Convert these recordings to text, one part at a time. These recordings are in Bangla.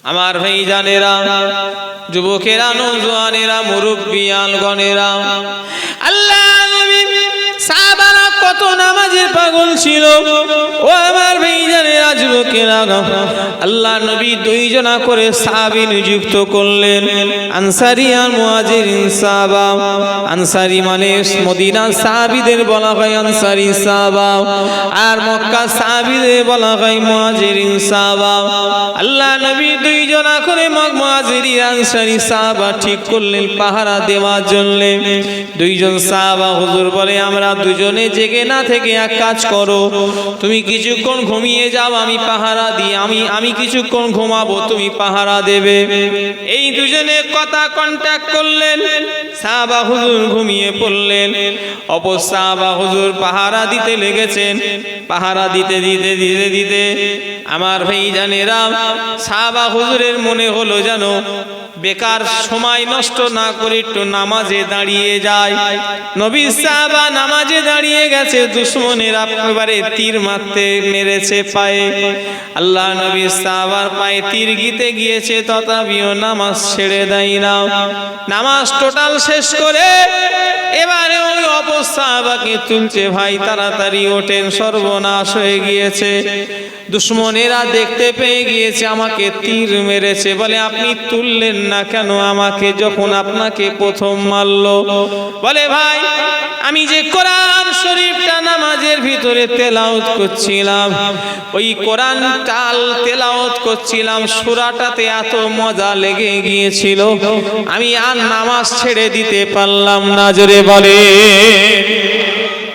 আমার ভাই জানেরা, যুবকেরা, নওজোয়ানেরা, মুরব্বিয়ান গণেরা, আল্লাহ নবী সাহাবারা কত নামাজের পাগল ছিল। ও আমার ভাই জানেরা, যুবকেরা, আল্লাহ নবী দুইজনা করে সাহাবী নিযুক্ত করলেন, আনসারী আর মুহাজিরিন সাহাবা। আনসারী মানে মদিনার সাহাবীদের বলা হয় আনসারী সাহাবা, আর মক্কা সাহাবীদের বলা হয় মুহাজিরিন সাহাবা। আল্লাহ নবী দুইজনা করে মুহাজিরি আনসারী সাহাবা ঠিক করলেন পাহারা দেওয়ার জন্য। দুইজন সাহাবা হুজুর বলে, আমরা দুজনে জেগে না থেকে এক কাজ করো, তুমি কিছুক্ষণ ঘুমিয়ে যাও, আমি পাহারা দিই, আমি কিছুক্ষণ ঘুমাবো, তুমি পাহারা দেবে। এই দুজনে কথা কন্ট্যাক্ট করলেন। সাহাবা হুজুর ঘুমিয়ে পড়লেন, অপর সাহাবা হুজুর পাহারা দিতে লেগেছেন। পাহারা দিতে দিতে দিতে দিতে আমার ভাই জানেরা, সাহাবা হুজুরের মনে হলো যেন বেকার সময় নষ্ট না করে একটু নামাজে দাঁড়িয়ে যায়। নবী সাহাবা নামাজে দাঁড়িয়ে গেছে, দুশমনেরা একেবারে তীর মারতে মেরেছে পায়ে। আল্লাহ নবী সাহাবার পায়ে তীর গিতে গিয়েছে, তথাপিও নামাজ ছেড়ে দেয় না। নামাজ টোটাল শেষ করে এবারে ওই অপর সাহাবাকে তুলছে, ভাই তাড়াতাড়ি ওঠেন, সর্বনাশ হয়ে গিয়েছে। দুশমনেরা দেখতে পেয়ে গিয়েছে আমাকে তীর মেরেছে। বলে, আপনি তুললেন না কেন আমাকে যখন আপনাকে প্রথম মারলো? বলে, ভাই আমি যে কোরআন শরীফটা নামাজের ভিতরে তেলাওয়াত করছিলাম, ওই কোরআন টাল তেলাওয়াত করছিলাম, সূরাটাতে এত মজা লেগে গিয়েছিল, আমি আর নামাজ ছেড়ে দিতে পারলাম না। জোরে বলে।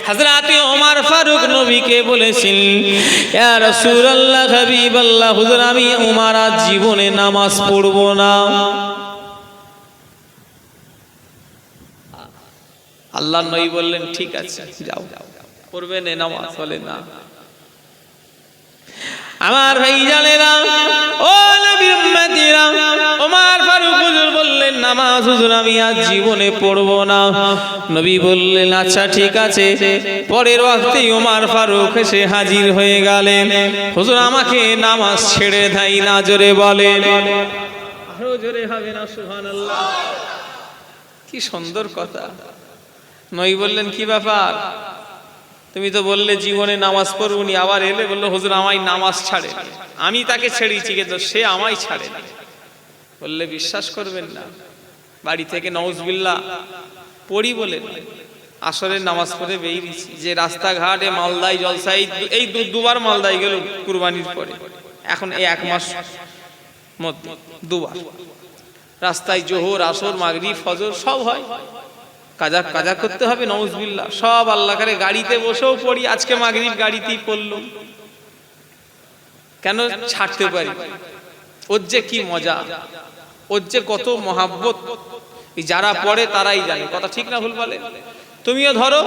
হযরতে ওমর ফারুক নবীকে বলেছিলেন, ইয়া রাসূলুল্লাহ, হাবিবাল্লাহ, হুজুর আমি ওমর আজ জীবনে নামাজ পড়ব না। আল্লাহর নবী বললেন, ঠিক আছে যাও, পড়বে না নামাজ? বলে, না। আমার ভাই জানেরা, ও নবীর উম্মতিরা, ওমর ফারুক হুজুর বললেন, নামাজ হুজুর আমি আজ জীবনে পড়ব না। নবী বললেন, আচ্ছা ঠিক আছে। পরের ওয়াক্তেই ওমর ফারুক এসে হাজির হয়ে গেলেন। হুজুর আমাকে নামাজ ছেড়ে দেয় না। জোরে বলেন, আরো জোরে হবে না? সুবহানাল্লাহ। কি সুন্দর কথা। নবী বললেন, কি ব্যাপার, তুমি তো বললে জীবনে নামাজ পড়বনি, আবার এলে বললো হুজুর আমায় নামাজ ছাড়ে। আমি তাকে ছেড়েছি কিন্তু সে আমায় ছাড়ে না। বললে, বিশ্বাস করবেন না, বাড়ি থেকে নাউজুবিল্লাহ পড়ি বলে আসরের নামাজ পড়ে বেরিয়েছি, যে রাস্তাঘাটে মালদায় জলসাই, এই দুবার মালদায় গেল কুরবানির পরে, এখন এই এক মাস মধ্যে দুবার রাস্তায় জোহর, আসর, মাগরিব, ফজর সব হয়। কাজা কাজা করতে হবে, নাউজুবিল্লাহ, সব আল্লাহ করে। গাড়িতে বসেও পড়ি, আজকে মাগরিব গাড়িতেই পড়লাম। কেন ছাড়তে পারি? ওর যে কি মজা, ওর যে কত মহাব্বত, যারা পড়ে তারাই জানে। কথা ঠিক না ভুল বলে? তুমিও ধরো,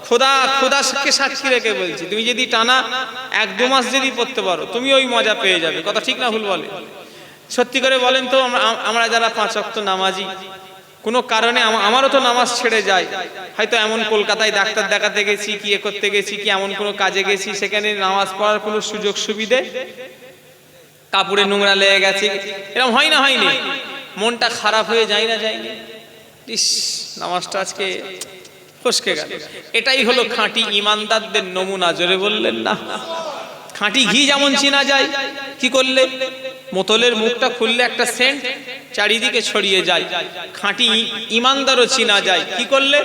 খোদাকে সাক্ষী রেখে বলছি, তুমি যদি টানা 1-2 মাস যদি পড়তে পারো, তুমি ওই মজা পেয়ে যাবে। কথা ঠিক না ভুল বলে? সত্যি করে বলেন তো, আমরা যারা 5 ওয়াক্ত নামাজি, কোনো কারণে আমারও তো নামাজ ছেড়ে যায়, হয়তো এমন কলকাতায় ডাক্তার দেখাতে গেছি, কি এ করতে গেছি, কি এমন কোনো কাজে গেছি, সেখানে নামাজ পড়ার কোনো সুযোগ সুবিধে, কাপড়ে নোংরা লেগে গেছে, এরকম হয় না? হয়নি? মনটা খারাপ হয়ে যায় না? যায়নি? ইস, নামাজটা আজকে ফসকে গেল। এটাই হলো খাঁটি ইমানদারদের নমুনা। জোরে বললেন না? খাঁটি ঘি যেমন চেনা যায়, কি করলে বোতলের মুখটা খুললে একটা সেন্ট চারিদিকে ছড়িয়ে যায়, খাঁটি ইমানদারও চেনা যায়, কি করলে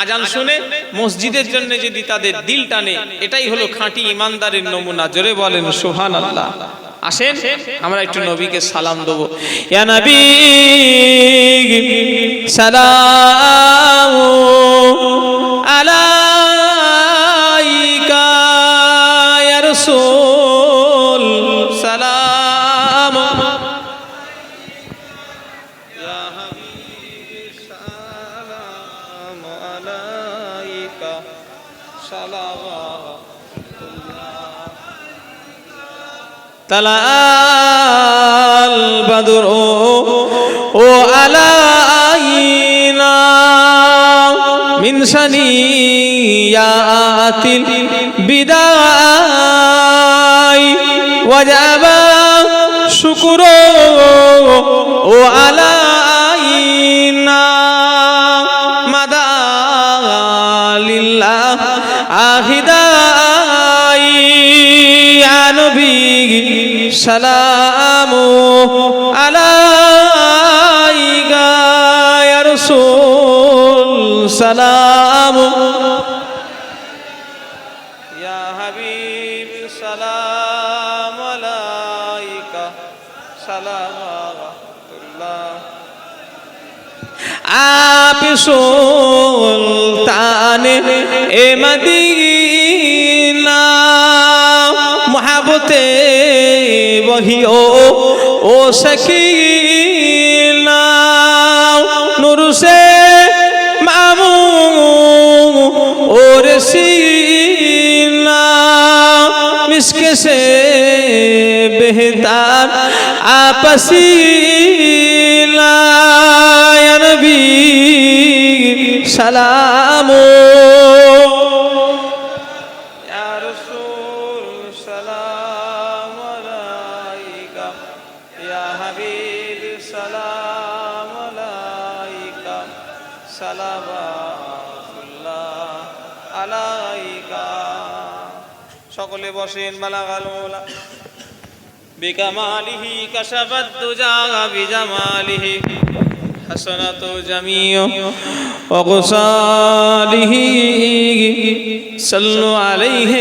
আজান শুনে মসজিদের জন্য যদি তাদের দিল টানে, এটাই হলো খাঁটি ইমানদারের নমুনা। জোরে বলেন সুবহানাল্লাহ। আসেন আমরা একটু নবীকে সালাম দেবো। ইয়া নবী সালাম আলাইকা, ইয়া রাসূল সালাম, ইয়া হাবিব সালাম আলাইকা, সালাওয়াতুল্লাহ। তালাল বাদর ও আলাইনা মিন সানিয়াতিল বিদায় ওয়াজাবা শুকরু আলাইনা মাদালিল্লাহ আহিদাই ইয়া নবী সালামু আলাইকা ইয়া রাসূল সালামু ইয়া হাবিব সালামু আলাইকা সালামাতুল্লাহ आप सुल्तान ए मदीना मोहब्बते वही ओ सकीना नूर से मामू और सीना मिस्क से बेहतर आपसीना या नबी सलामो या रसूल सलाम अलैका या हबीब सलाम अलैका सलावातुल्लाह अलैका সকলে বসেন বালাগাল মওলা বিকামালিহি কাশাফাত দুজা বিজামালিহি حسنات جميع وغصاله صلوا عليه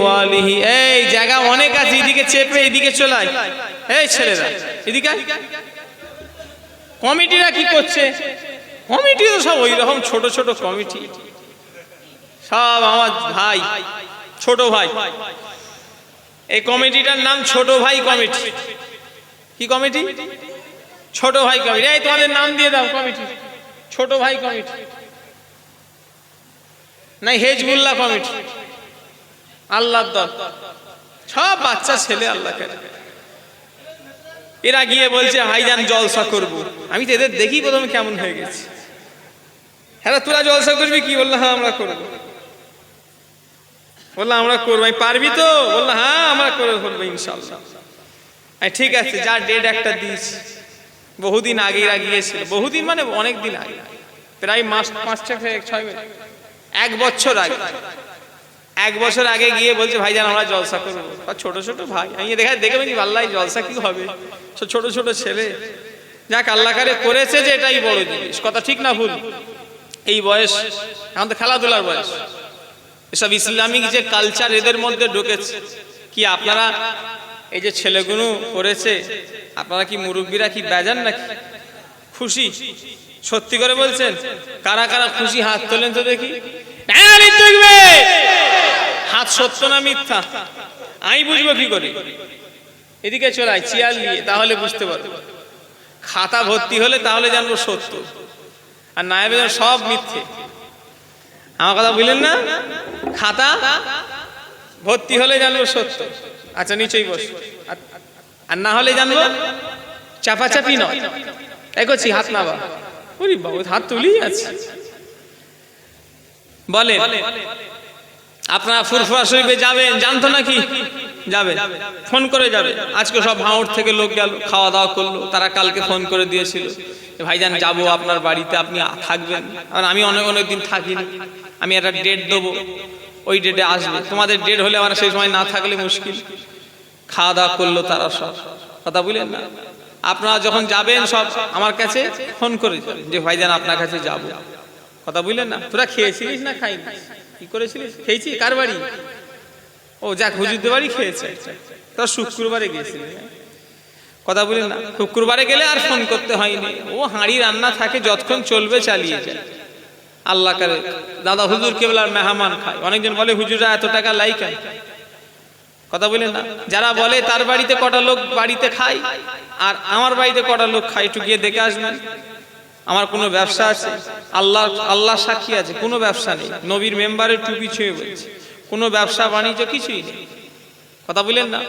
وآله এই জায়গা অনেক আছে এদিকে চেপে এদিকে চলাই এই ছেলেরা এদিকে কমিটিরা কি করছে কমিটি তো সব ওই রকম ছোট ছোট কমিটি সব আমার ভাই ছোট ভাই এই কমিটিটার নাম ছোট ভাই কমিটি কি কমিটি ছোট ভাই কমিটি এই তোমাদের নাম দিয়ে দাও কমিটি ছোট ভাই কমিটি না হেজবুল্লাহ কমিটি আল্লাহর দল সব বাচ্চা ছেলে আল্লাহকে এরা গিয়ে বলছে ভাইজান জলসা করব আমি তো এদের দেখি প্রথমে কেমন হয়ে গেছে হ্যাঁ তোরা জলসা করবি কি বললাম হ্যাঁ আমরা করবো বললাম আমরা করবো আমি পারবি তো বললাম হ্যাঁ আমরা করে ফেলবো ইনশাআল্লাহ ঠিক আছে যা ডেট একটা দিয়েছি বহুদিন আগে গিয়েছিল বহুদিন মানে অনেক দিন আগে প্রায় মাস 5-6 এক বছর আগে 1 বছর আগে গিয়ে বলছে ভাইজান আমরা জলসা করবো ছোট ছোট ভাই আমি দেখে বলছি আল্লাহ জলসা কি হবে ছোট ছোট ছেলে যাক আল্লাহ কারে করেছে যে এটাই বড় জিনিস কথা ঠিক না ভুল এই বয়স এখন তো খেলাধুলার বয়স এসব ইসলামিক যে কালচার এদের মধ্যে ঢুকেছে কি আপনারা এই যে ছেলেগুলো করেছে আপনারা কি মুরব্বীরা কি বেজান নাকি খুশি সত্যি করে বলছেন কারা কারা খুশি হাত তোলেন তো দেখি হাত সত্য না মিথ্যা আমি বুঝবো কি করে এদিকে চলাই চেয়ার নিয়ে তাহলে বুঝতে পারবো খাতা ভর্তি হলে তাহলে জানবো সত্য আর নায়েবে সব মিথ্যে আমার কথা বুঝলেন না খাতা ভর্তি হলে জানবো সত্য আচ্ছা নিচেই বস আর না হলে জানবো চাপাচাপি নয় এগোচ্ছি হাত নাবা ওরে বাবা হাত তুলি আছে বলে আপনারা ফুরফুরা শরীফে যাবেন জানতো নাকি যাবে ফোন করে যাবে আজকে সব ভাঙড় থেকে লোক গেল খাওয়া দাওয়া করলো তারা কালকে ফোন করে দিয়েছিল ভাইজান যাবো আপনার বাড়িতে আপনি থাকবেন আর আমি অনেক দিন থাকিনি আমি একটা ডেট দেবো ওই ডেটে আসবে তোমাদের ডেট হলে আমার সেই সময় না থাকলে মুশকিল খাওয়া দাওয়া করলো তারা সব কথা বলেন না আপনারা যখন যাবেন সব আমার কাছে ফোন করে যাবেন যে ভাইজান আপনার কাছে যাব কথা বললেন না তোরা খেয়েছিলিস না খাইনি কি করেছিলিস খেয়েছি কার বাড়ি ও যাক হুজুরদের বাড়ি খেয়েছে তোরা শুক্রবারে গিয়েছিলি কথা বলেন না শুক্রবারে গেলে আর ফোন করতে হয়নি ও হাঁড়ি রান্না থাকে যতক্ষণ চলবে চালিয়ে যায় আল্লাহ করে দাদা হুজুর কেবলার মেহমান খায় অনেকজন বলে হুজুররা এত টাকা লাই কেন কথা বলেন না যারা বলে তার বাড়িতে কটা লোক বাড়িতে খায় আর আমার বাড়িতে কটা লোক খায় একটু গিয়ে দেখে আসবেন আমার কোনো ব্যবসা আছে আল্লাহ সাক্ষী আছে কোনো ব্যবসা নেই নবীর মেম্বারের টুপি ছুঁয়ে বলছে কোনো ব্যবসা বাণিজ্য কিছুই নেই কথা বলেন না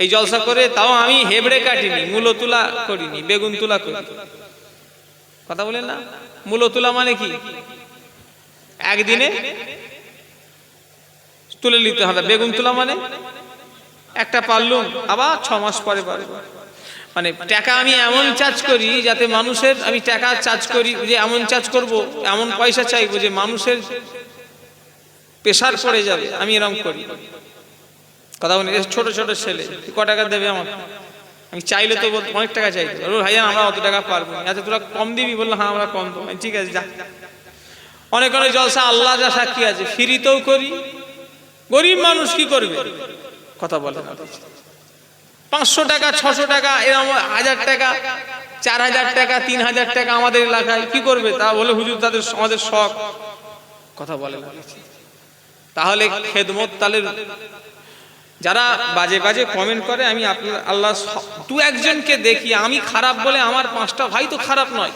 এই জলসা করে তাও আমি হেবড়ে কাটিনি মূলো তুলা করিনি বেগুন তুলা করি কথা বলেন না মূলো তুলা মানে কি একদিনে তুলে নিতে হবে বেগুন তুলা মানে একটা পারলুম আবার 6 মাস পরে পারবো মানে টাকা আমি এমন চার্জ করি যাতে মানুষের, আমি টাকা চার্জ করি যে এমন চার্জ করব, এমন পয়সা চাইবো যে মানুষের প্রেশার পড়ে যাবে, আমি এরকম করি। কথা বলি, ছোট ছোট ছেলে ক টাকা দেবে আমাকে, আমি চাইলে তো অনেক টাকা চাইতে, ভাইয়া আমরা অত টাকা পারবো না, আচ্ছা তোরা কম দিবি, বললো হ্যাঁ আমরা কম দেবো, ঠিক আছে যা। অনেক অনেক জলসা আল্লাহ যা সাক্ষী আছে ফ্রিতেও করি, গরিব মানুষ কি করবে, কথা বলে না। 500 টাকা 600 টাকা এরকম 1000 টাকা 4000 টাকা 3000 টাকা আমাদের এলাকায় কি করবে, তা বলে হুজুর তাদের আমাদের শখ, কথা বলে না। তাহলে খেদমত, তাহলে যারা বাজে বাজে কমেন্ট করে, আমি আপনার আল্লাহ দু একজনকে দেখি, আমি খারাপ বলে আমার 5টা ভাই তো খারাপ নয়,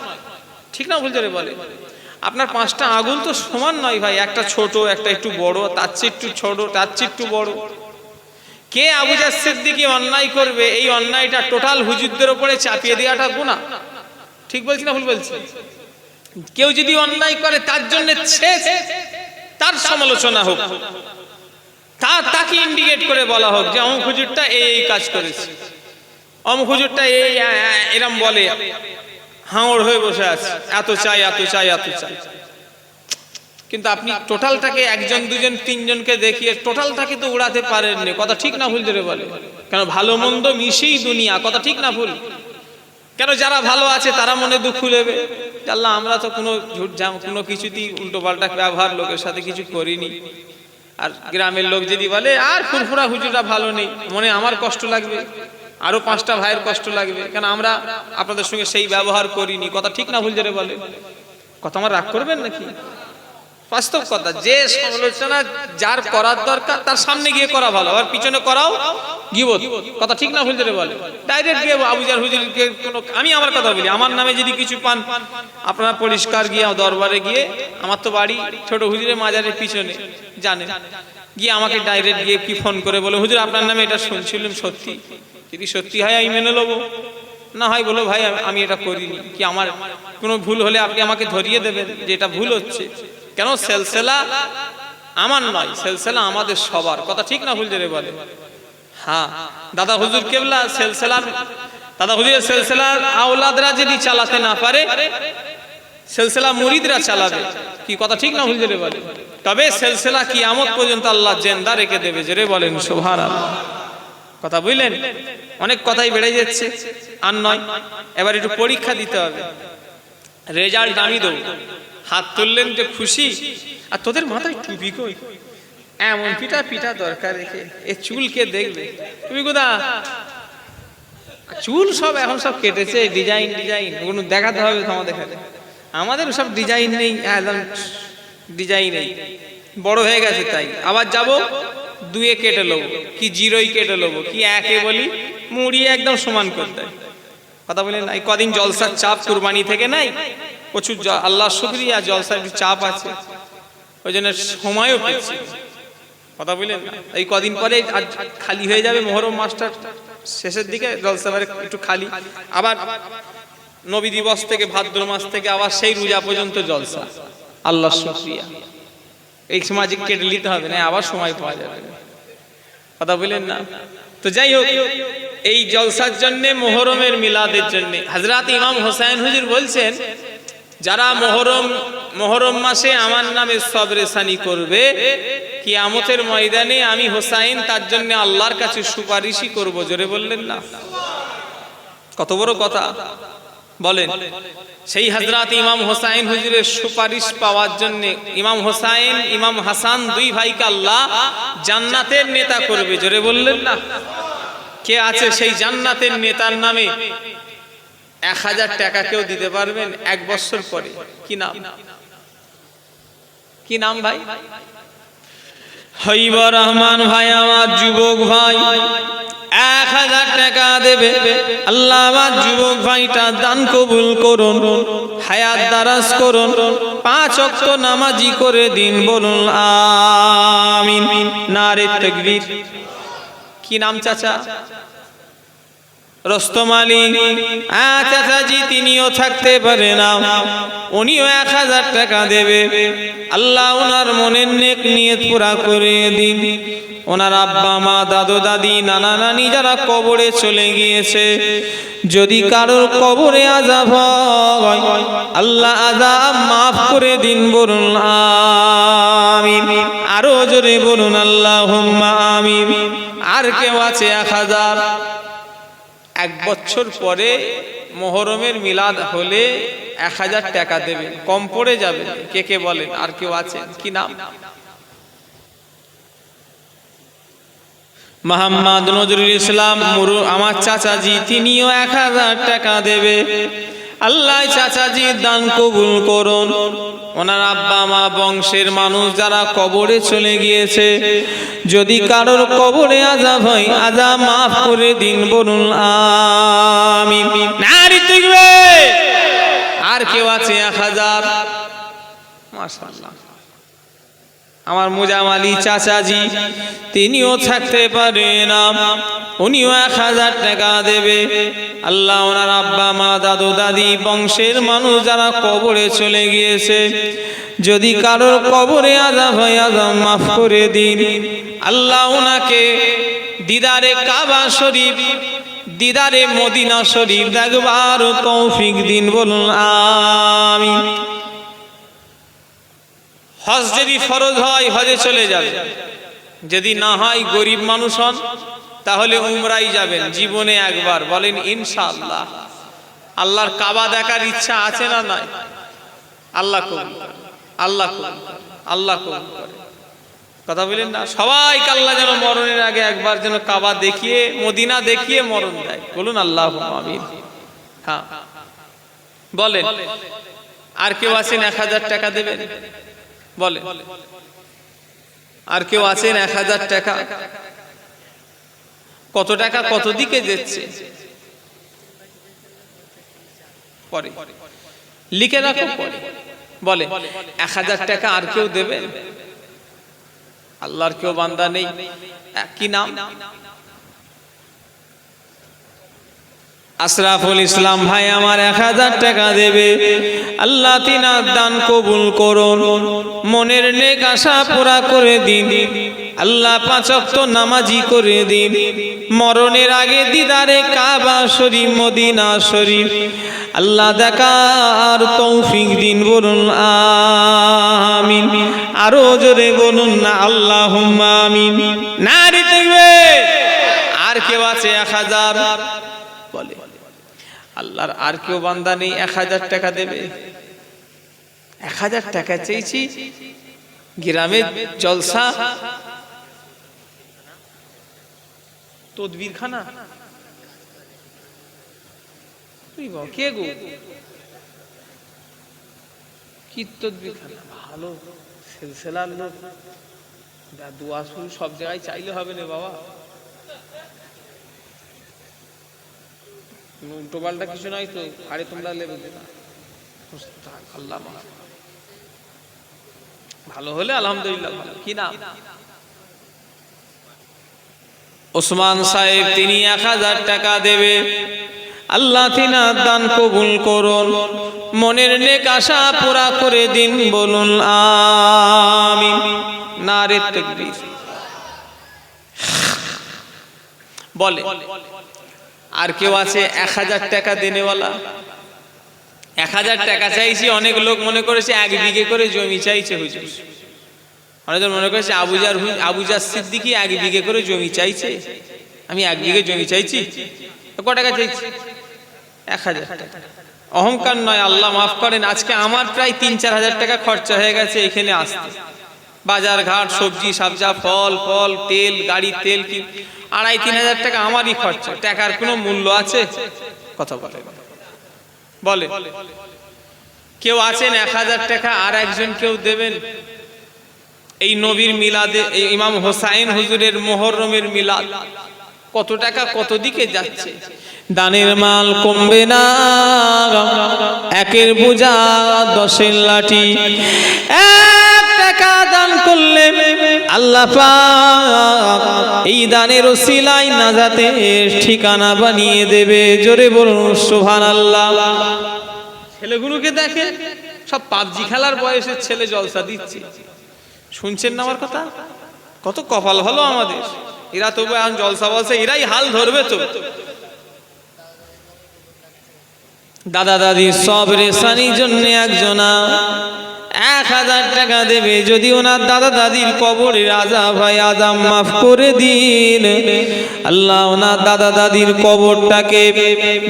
ঠিক না ভুল করে বলে, আপনার 5টা আঙুল তো সমান নয় ভাই, একটা ছোট একটা একটু বড়, তার চেয়ে একটু ছোট তার চেয়ে একটু বড়। কে আবু জার সিদ্দিকী অন্যায় করবে, এই অন্যায়টা টোটাল হুজুরদের উপরে চাপিয়ে দেওয়াটা গুনাহ, ঠিক বলছি না ভুল বলছি? কেউ যদি অন্যায় করে তার জন্য তার সমালোচনা হোক, তাকে ইন্ডিকেট করে বলা হোক যে অমুক হুজুরটা এই কাজ করেছে, অমুক হুজুরটা এই এরম বলে, হাঙড় হয়ে বসে আছে, এত চাই এত চাই এত চাই। কিন্তু আপনি টোটালটাকে একজন দুজন তিনজনকে দেখিয়ে টোটালটাকে তো উড়াতে পারেননি, কথা ঠিক না ভুল ধরে বলে? কেন ভালো মন্দ মিশেই দুনিয়া, কথা ঠিক না ভুল? কেন যারা ভালো আছে তারা মনে দুঃখ নেবে, আল্লাহ আমরা তো কোনো ঝুট ঝাম কোনো কিছুতেই উল্টো পাল্টা ব্যবহার লোকের সাথে কিছু করিনি, আর গ্রামের লোক যদি বলে আর ফুরফুরা হুজুররা ভালো নেই, মনে আমার কষ্ট লাগবে, আরো 5টা ভাইয়ের কষ্ট লাগবে, কেন আমরা আপনাদের সঙ্গে সেই ব্যবহার করিনি, কথা ঠিক না ভুল ধরে বলে? কথা আমার রাগ করবেন নাকি? বাস্তব কথা, যে সমালোচনা যার করার দরকার তার সামনে গিয়ে করা ভালো, আর পিছনে করাও গীবত, কথা ঠিক না ভুল ধরে বলে? ডাইরেক্ট গিয়ে আবু জার হুজুরকে কোনো, আমি আমার কথা বলি, আমার নামে যদি কিছু পান আপনারা পরিষ্কার গিয়ে দরবারে গিয়ে, আমার তো বাড়ি ছোট হুজুরের মাজারের পিছনে জানেন, গিয়ে আমাকে ডাইরেক্ট গিয়ে কি ফোন করে বলে হুজুর আপনার নামে এটা শুনছিলাম সত্যি, যদি সত্যি হয় আমি মেনে নেবো, না হয় বলো ভাই আমি এটা করিনি, কি আমার কোনো ভুল হলে আপনি আমাকে ধরিয়ে দেবেন যে এটা ভুল হচ্ছে। কেন সিলসিলা আমার নয়, সিলসিলা আমাদের সবার, কথা ঠিক না ভুল ধরে বলে? হ্যাঁ, দাদা হুজুর কেবলা সিলসিলার, দাদা হুজুরের সিলসিলার আওলাদরা যদি চালাতে না পারে, সিলসিলা মুরিদরা চালাবে, কি কথা ঠিক না ভুল ধরে বলে? তবে সিলসিলা কিয়ামত পর্যন্ত আল্লাহ জিন্দা রেখে দেবে, জোরে বলেন সুবহানাল্লাহ। কথা বুঝলেন? অনেক কথাই বেড়ে যাচ্ছে, আর নয়, এবার একটু পরীক্ষা দিতে হবে, রেজাল্ট আমি দেবো, হাত তুললেন যে খুশি, আর তোদের মাথায় টুপি কই, এমন পিটা পিটা দরকার রেখে, এ চুলকে দেখবে, তুমি কোথা চুল সব এখন সব কেটেছে, ডিজাইন ডিজাইন কোনো দেখাতে হবে তোমাদের, আমাদের সব ডিজাইন নেই, একদম ডিজাইন নেই, বড় হয়ে গেছে, তাই আবার যাব 2 কেটে নেবো, কি 0 কেটে নেবো, কি 1 বলি, মুড়িয়ে একদম সমান করে দেয়, কথা বলেন? এই কদিন জলসার চাপ কুরবানি থেকে নাই, প্রচুর আল্লাহ শুকরিয়া জলসার চাপ আছে, ওই জন্য সময়ও পেয়েছি, কথা বলেন? এই কদিন পরে খালি হয়ে যাবে, মুহররম মাসটা শেষের দিকে জলসা একটু খালি, আবার নবী দিবস থেকে ভাদ্র মাস থেকে আবার সেই রোজা পর্যন্ত জলসা, আল্লাহ শুকরিয়া। এই সময় কেটে নিতে হবে না, আবার সময় পাওয়া যাবে, কথা বলেন না? তো যাই হোক, এই জলসার জন্য, মুহররমের মিলাদের জন্য হযরত ইমাম হোসেন হুজুর বলছেন, যারা মুহররম মাসে আমার নামে সবরেসানি করবে, কিয়ামতের ময়দানে আমি হোসাইন তার জন্য আল্লাহর কাছে সুপারিশই করব, জোরে বললেন না? কত বড় কথা বলেন। সেই হযরত ইমাম হোসাইন হুজুরের সুপারিশ পাওয়ার জন্য ইমাম হোসাইন ইমাম হাসান 2 ভাইকে আল্লাহ জান্নাতের নেতা করবে, জোরে বললেন না? কে আছে সেই জান্নাতের নেতার নামে 1000 টাকা কেউ দিতে পারবেন 1 বছর পরে? কি নাম, কি নাম ভাই? হাইবুর রহমান ভাই, আমার যুবক ভাই 1000 টাকা দেবে, আল্লাহ আমার যুবক ভাইটা দান কবুল করুন, হায়াত দারাজ করুন, 5 ওয়াক্ত নামাজি করে দিন, বলুন আমিন, নারে তাকবীর। কি নাম চাচা? রস্তম আলী চাচাজি তিনিও থাকতে পারে না, উনিও 1000 টাকা দেবে। আল্লাহ ওনার মনের নেক নিয়ত পুরা করে দিন। ওনার আব্বা মা দাদু দাদি নানা নানি যারা কবরে চলে গিয়েছে, যদি কারোর কবরে আযাব হয় আল্লাহ আযাব মাফ করে দিন, বলুন আমিন। আরো জোরে বলুন আল্লাহুম্মা আমিন। আর কেউ আছে 1000? 1 বছর পরে মুহররমের মিলাদ হলে 1000 টাকা দেবেন, কম পড়ে যাবে। কে কে বলেন? আর কেউ আছে? কি নাম? মোহাম্মদ নজরুল ইসলাম আমার চাচাজি, তিনিও 1000 টাকা দেবে। আল্লাহ চাচাজি দান কবুল করুন। ওনার আব্বা মা বংশের মানুষ যারা কবরে চলে গিয়েছে, যদি কারোর কবরে আযাব হয় আযাব মাফ করে দিন, বলুন আমিন। নারী তাকবীর। আর কেউ আছে 1000? মাশাআল্লাহ। আমার মুজামালি চাচাজি, তিনিও থাকতে পারে না, উনিও 1000 টাকা দেবে। আল্লাহ ওনার আব্বা মা দাদু দাদি বংশের মানুষ যারা কবরে চলে গিয়েছে, যদি কারোর কবরে আযাব হয় আযাব মাফ করে দিন। আল্লাহ ওনাকে দিদারে কাবা শরীফ, দিদারে মদিনা শরীফ দেখবার তৌফিক দিন, বলুন আমিন। হজ যদি ফরজ হয় হজে চলে যাবে, যদি না হয় গরিব মানুষ হন তাহলে উমরাই যাবেন জীবনে একবার, বলেন ইনশাআল্লাহ। আল্লাহর কাবা দেখার ইচ্ছা আছে না নাই? আল্লাহ কবুল করে, আল্লাহ কবুল করে, আল্লাহ কবুল করে। কথা বলেন না? সবাইকে আল্লাহ যেন মরণের আগে একবার যেন কাবা দেখিয়ে, মদিনা দেখিয়ে মরণ দেয়, বলুন আল্লাহুম্মা আমিন। হ্যাঁ বলেন। আর কেউ আছেন 1000 টাকা দেবেন? বলে। আর কেউ আছেন 1000 টাকা? কত টাকা কত দিকে যাচ্ছে পরে লিখে রাখো পরে। বলে 1000 টাকা আর কেউ দেবে? আল্লাহর কেউ বান্দা নেই? কি নাম? আশরাফুল ইসলাম ভাই আমার 1000 টাকা দেবে। আল্লাহ তিনার দান কবুল করুন, মনের নেক আশা পুরা করে দিন। আল্লাহ 5 ওয়াক্ত নামাজি করে দিন। মরণের আগে দিদারে কাবা শরীফ মদিনা শরীফ আল্লাহ দেখার তৌফিক দিন, বলুন আমিন। আরো জোরে বলুন না আল্লাহুম্মা আমিন। নারী তাকবীর। আর কেউ আছে 1000? বলে। আল্লাহর আর কেউ বান্দা নেই 1000 টাকা দেবে? 1000 টাকা চাইছি, গ্রামে জলসা, তদবির খানা। কে গো? কি তদবির খানা? ভালো সিলসিলার লোক, দোয়া শুরু সব জায়গায় চাইলে হবে না বাবা। উল্টো পাল্টা কিছু নয় তো? আরে তোমরা লেবে দেনা। আল্লাহ ভালো হলে আলহামদুলিল্লাহ ভালো। কি নাম? ওসমান সাহেব, তিনি 1000 টাকা দেবে। আল্লাহ তিনার দান কবুল করুন, মনের নেক আশা পুরা করে দিন, বলুন আমিন। নারে তাকবীর। বলে। আর কেউ আছে 1000 টাকা দেনেওয়ালা? 1000 টাকা চাইছি। অনেক লোক মনে করেছে 1 বিঘে করে জমি চাইছে হুজুর। অনেকজন মনে করেছে আবুজার সিদ্দিকী 1 বিঘে করে জমি চাইছে। আমি 1 বিঘে জমি চাইছি। কত টাকা চাইছি? 1000 টাকা। অহংকার নয়, আল্লাহ মাফ করেন। আজকে আমার প্রায় 3-4 হাজার টাকা খরচা হয়ে গেছে এখানে আসতে। বাজার ঘাট, সবজি সবজা, ফল ফল, তেল, গাড়ি তেল, কি 2,5-3 হাজার টাকা আমারই খরচা। টাকার কোনো মূল্য আছে? কথা বলে। বলে। কেউ আছেন 1000 টাকা আর একজন কেউ দেবেন? এই নবীর মিলাদে, এই ইমাম হোসাইন হুজুরের মুহররমের মিলাদ কত টাকা কত দিকে যাচ্ছে? দানের মাল কমবে না, 1-এর বোঝা 10-এর লাঠি। 1 টাকা দান করলে আল্লাহ পাক এই দানের ওসিলায় নাজাতের ঠিকানা বানিয়ে দেবে। জোরে বলুন সুবহানাল্লাহ। ছেলেগুলোকে দেখেন, সব পাবজি খেলার বয়সের ছেলে জলসা দিচ্ছে। শুনছেন না আমার কথা? কত কপাল ভালো আমাদের, এরা তবু এখন জলসা বলছে, এরাই হাল ধরবে তো। দাদা দাদি সব রেশানির জন্য একজনা 1000 টাকা দেবে, যদি ওনার দাদা দাদির কবরের আযাব হয় আযাব মাফ করে দিন। আল্লাহ ওনার দাদা দাদির কবরটাকে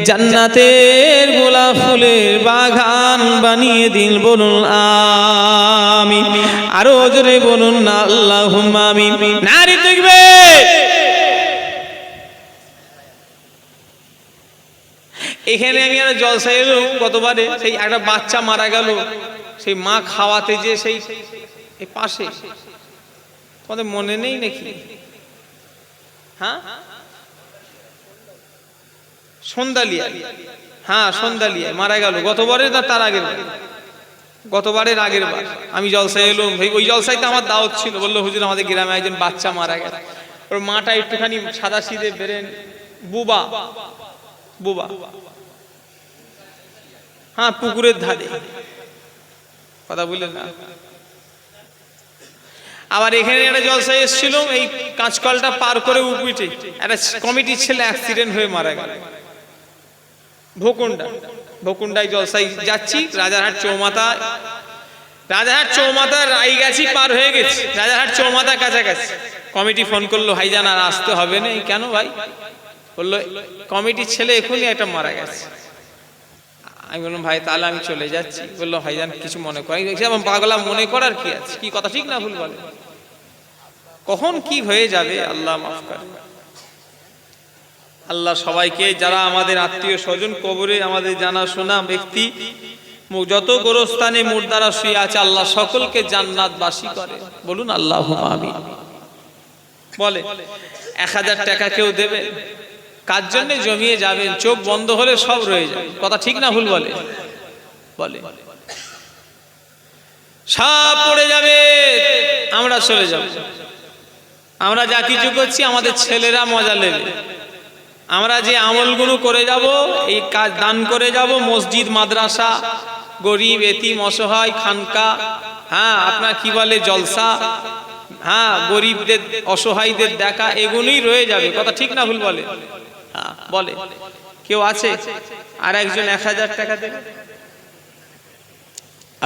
জান্নাতের গোলাপ ফুলের বাগান বানিয়ে দিন। বলুন আমিন। আরো জোরে বলুন না আল্লাহুম্মা আমিন। নারী দেখবে এখানে আমি আর জলসা এলাম গতবারে, সেই একটা বাচ্চা মারা গেল, সেই মা খাওয়াতে যে সেই এই পাশে, তোমাদের মনে নেই নাকি? হ্যাঁ, সন্ধ্যালিয়া, হ্যাঁ সন্ধ্যালিয়া মারা গেল গতবারে না তার আগের বার, গতবারের আগের বার আমি জলসা এলাম। ওই জলসাইতে আমার দাওয়াত ছিল। বললো হুজুর আমাদের গ্রামে একজন বাচ্চা মারা গেল, ওর মাটা একটুখানি সাদা সিধে বেরেন, বুবা বুবা, হ্যাঁ পুকুরের ধারে, কথা বললেন না। আবার এখানে একটা জলসায় এসেছিল, এই কাঁচকলটা পার করে উপিটে একটা কমিটির ছেলে অ্যাক্সিডেন্ট হয়ে মারা গেল। ভকুন্ডায় জলসায় যাচ্ছি, রাজারহাট চৌমাথা রায়গাছি পার হয়ে গেছি, রাজারহাট চৌমাথা কাছাকাছি। কমিটি ফোন করলো, ভাইজান আর আসতে হবে না। কেন ভাই? বললো কমিটির ছেলে এখনই একটা মারা গেছে। আমি বললাম ভাই তাহলে আমি চলে যাচ্ছি। বললো ভাইজান কিছু মনে করি, পাগলা মনে করার কি আছে, কি কথা ঠিক না ভুল বলে, কখন কি হয়ে যাবে আল্লাহ মাফ করে। আল্লাহ সবাইকে, যারা আমাদের আত্মীয় স্বজন কবরে আমাদের জানাশোনা ব্যক্তি যত গোরস্থানে মুর্দারা শুয়ে আছে, আল্লাহ সকলকে জান্নাতবাসী করে। বলুন আল্লাহুম্মা আমিন। বলে 1000 টাকা কেউ দেবে, কার জন্য জমিয়ে যাবেন, চোখ বন্ধ হলে সব রয়ে যাবে, কথা ঠিক না ভুল বলে, সব পড়ে যাবে, আমরা চলে যাব। আমরা যা কিছু করছি আমাদের ছেলেরা মজা নেবে। আমরা যে আমলগুলো করে যাব, এই কাজ দান করে যাব, মসজিদ মাদ্রাসা, গরিব এতিম অসহায় খানকা, হ্যাঁ আপনার কি বলে জলসা, হ্যাঁ গরিবদের অসহায়দের দেখা, এগুলোই রয়ে যাবে, কথা ঠিক না ভুল বলে। হ্যাঁ বলে কেউ আছে আর একজন 1000 টাকা দেবে।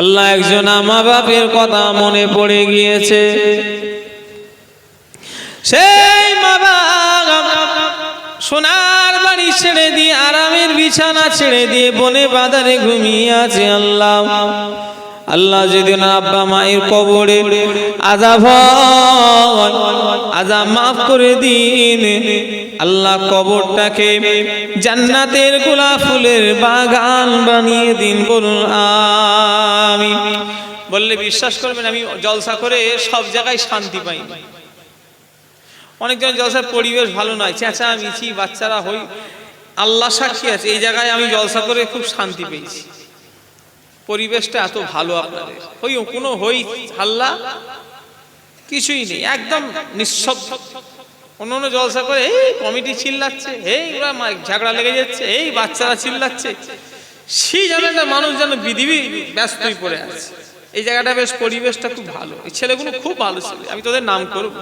আল্লাহ একজন মা বাপের কথা মনে পড়ে গিয়েছে, সেই মা বাপ সোনার বাড়ি ছেড়ে দিয়ে, আরামের বিছানা ছেড়ে দিয়ে বনে বাজারে ঘুমিয়ে আছে। আল্লাহ যেদিন আব্বা মায়ের কবরে আযাব হয়, আযাব মাফ করে দিন। আল্লাহ কবরটাকে জান্নাতের গোলাপ ফুলের বাগান বানিয়ে দিন। বলুন আমিন। বললে বিশ্বাস করবেন, আমি জলসা করে সব জায়গায় শান্তি পাই। অনেকজন জলসার পরিবেশ ভালো নয়, চেঁচা মিছি বাচ্চারা হই, আল্লাহ সাক্ষী আছে এই জায়গায় আমি জলসা করে খুব শান্তি পেয়েছি। পরিবেশটা এত ভালো আপনাদের, কোনো হই হাল্লা কিছুই নেই, একদম নিঃশব্দ। অন্য জলসা করে এই কমিটি চিল্লাচ্ছে, এই ওরা ঝগড়া লেগে যাচ্ছে, এই বাচ্চারা চিল্লাচ্ছে, সেই জায়গাটা মানুষ যেন বিধিবি ব্যস্তই পড়ে আছে। এই জায়গাটা বেশ পরিবেশটা খুব ভালো, এই ছেলেগুলো খুব ভালো ছেলে, আমি তোদের নাম করব।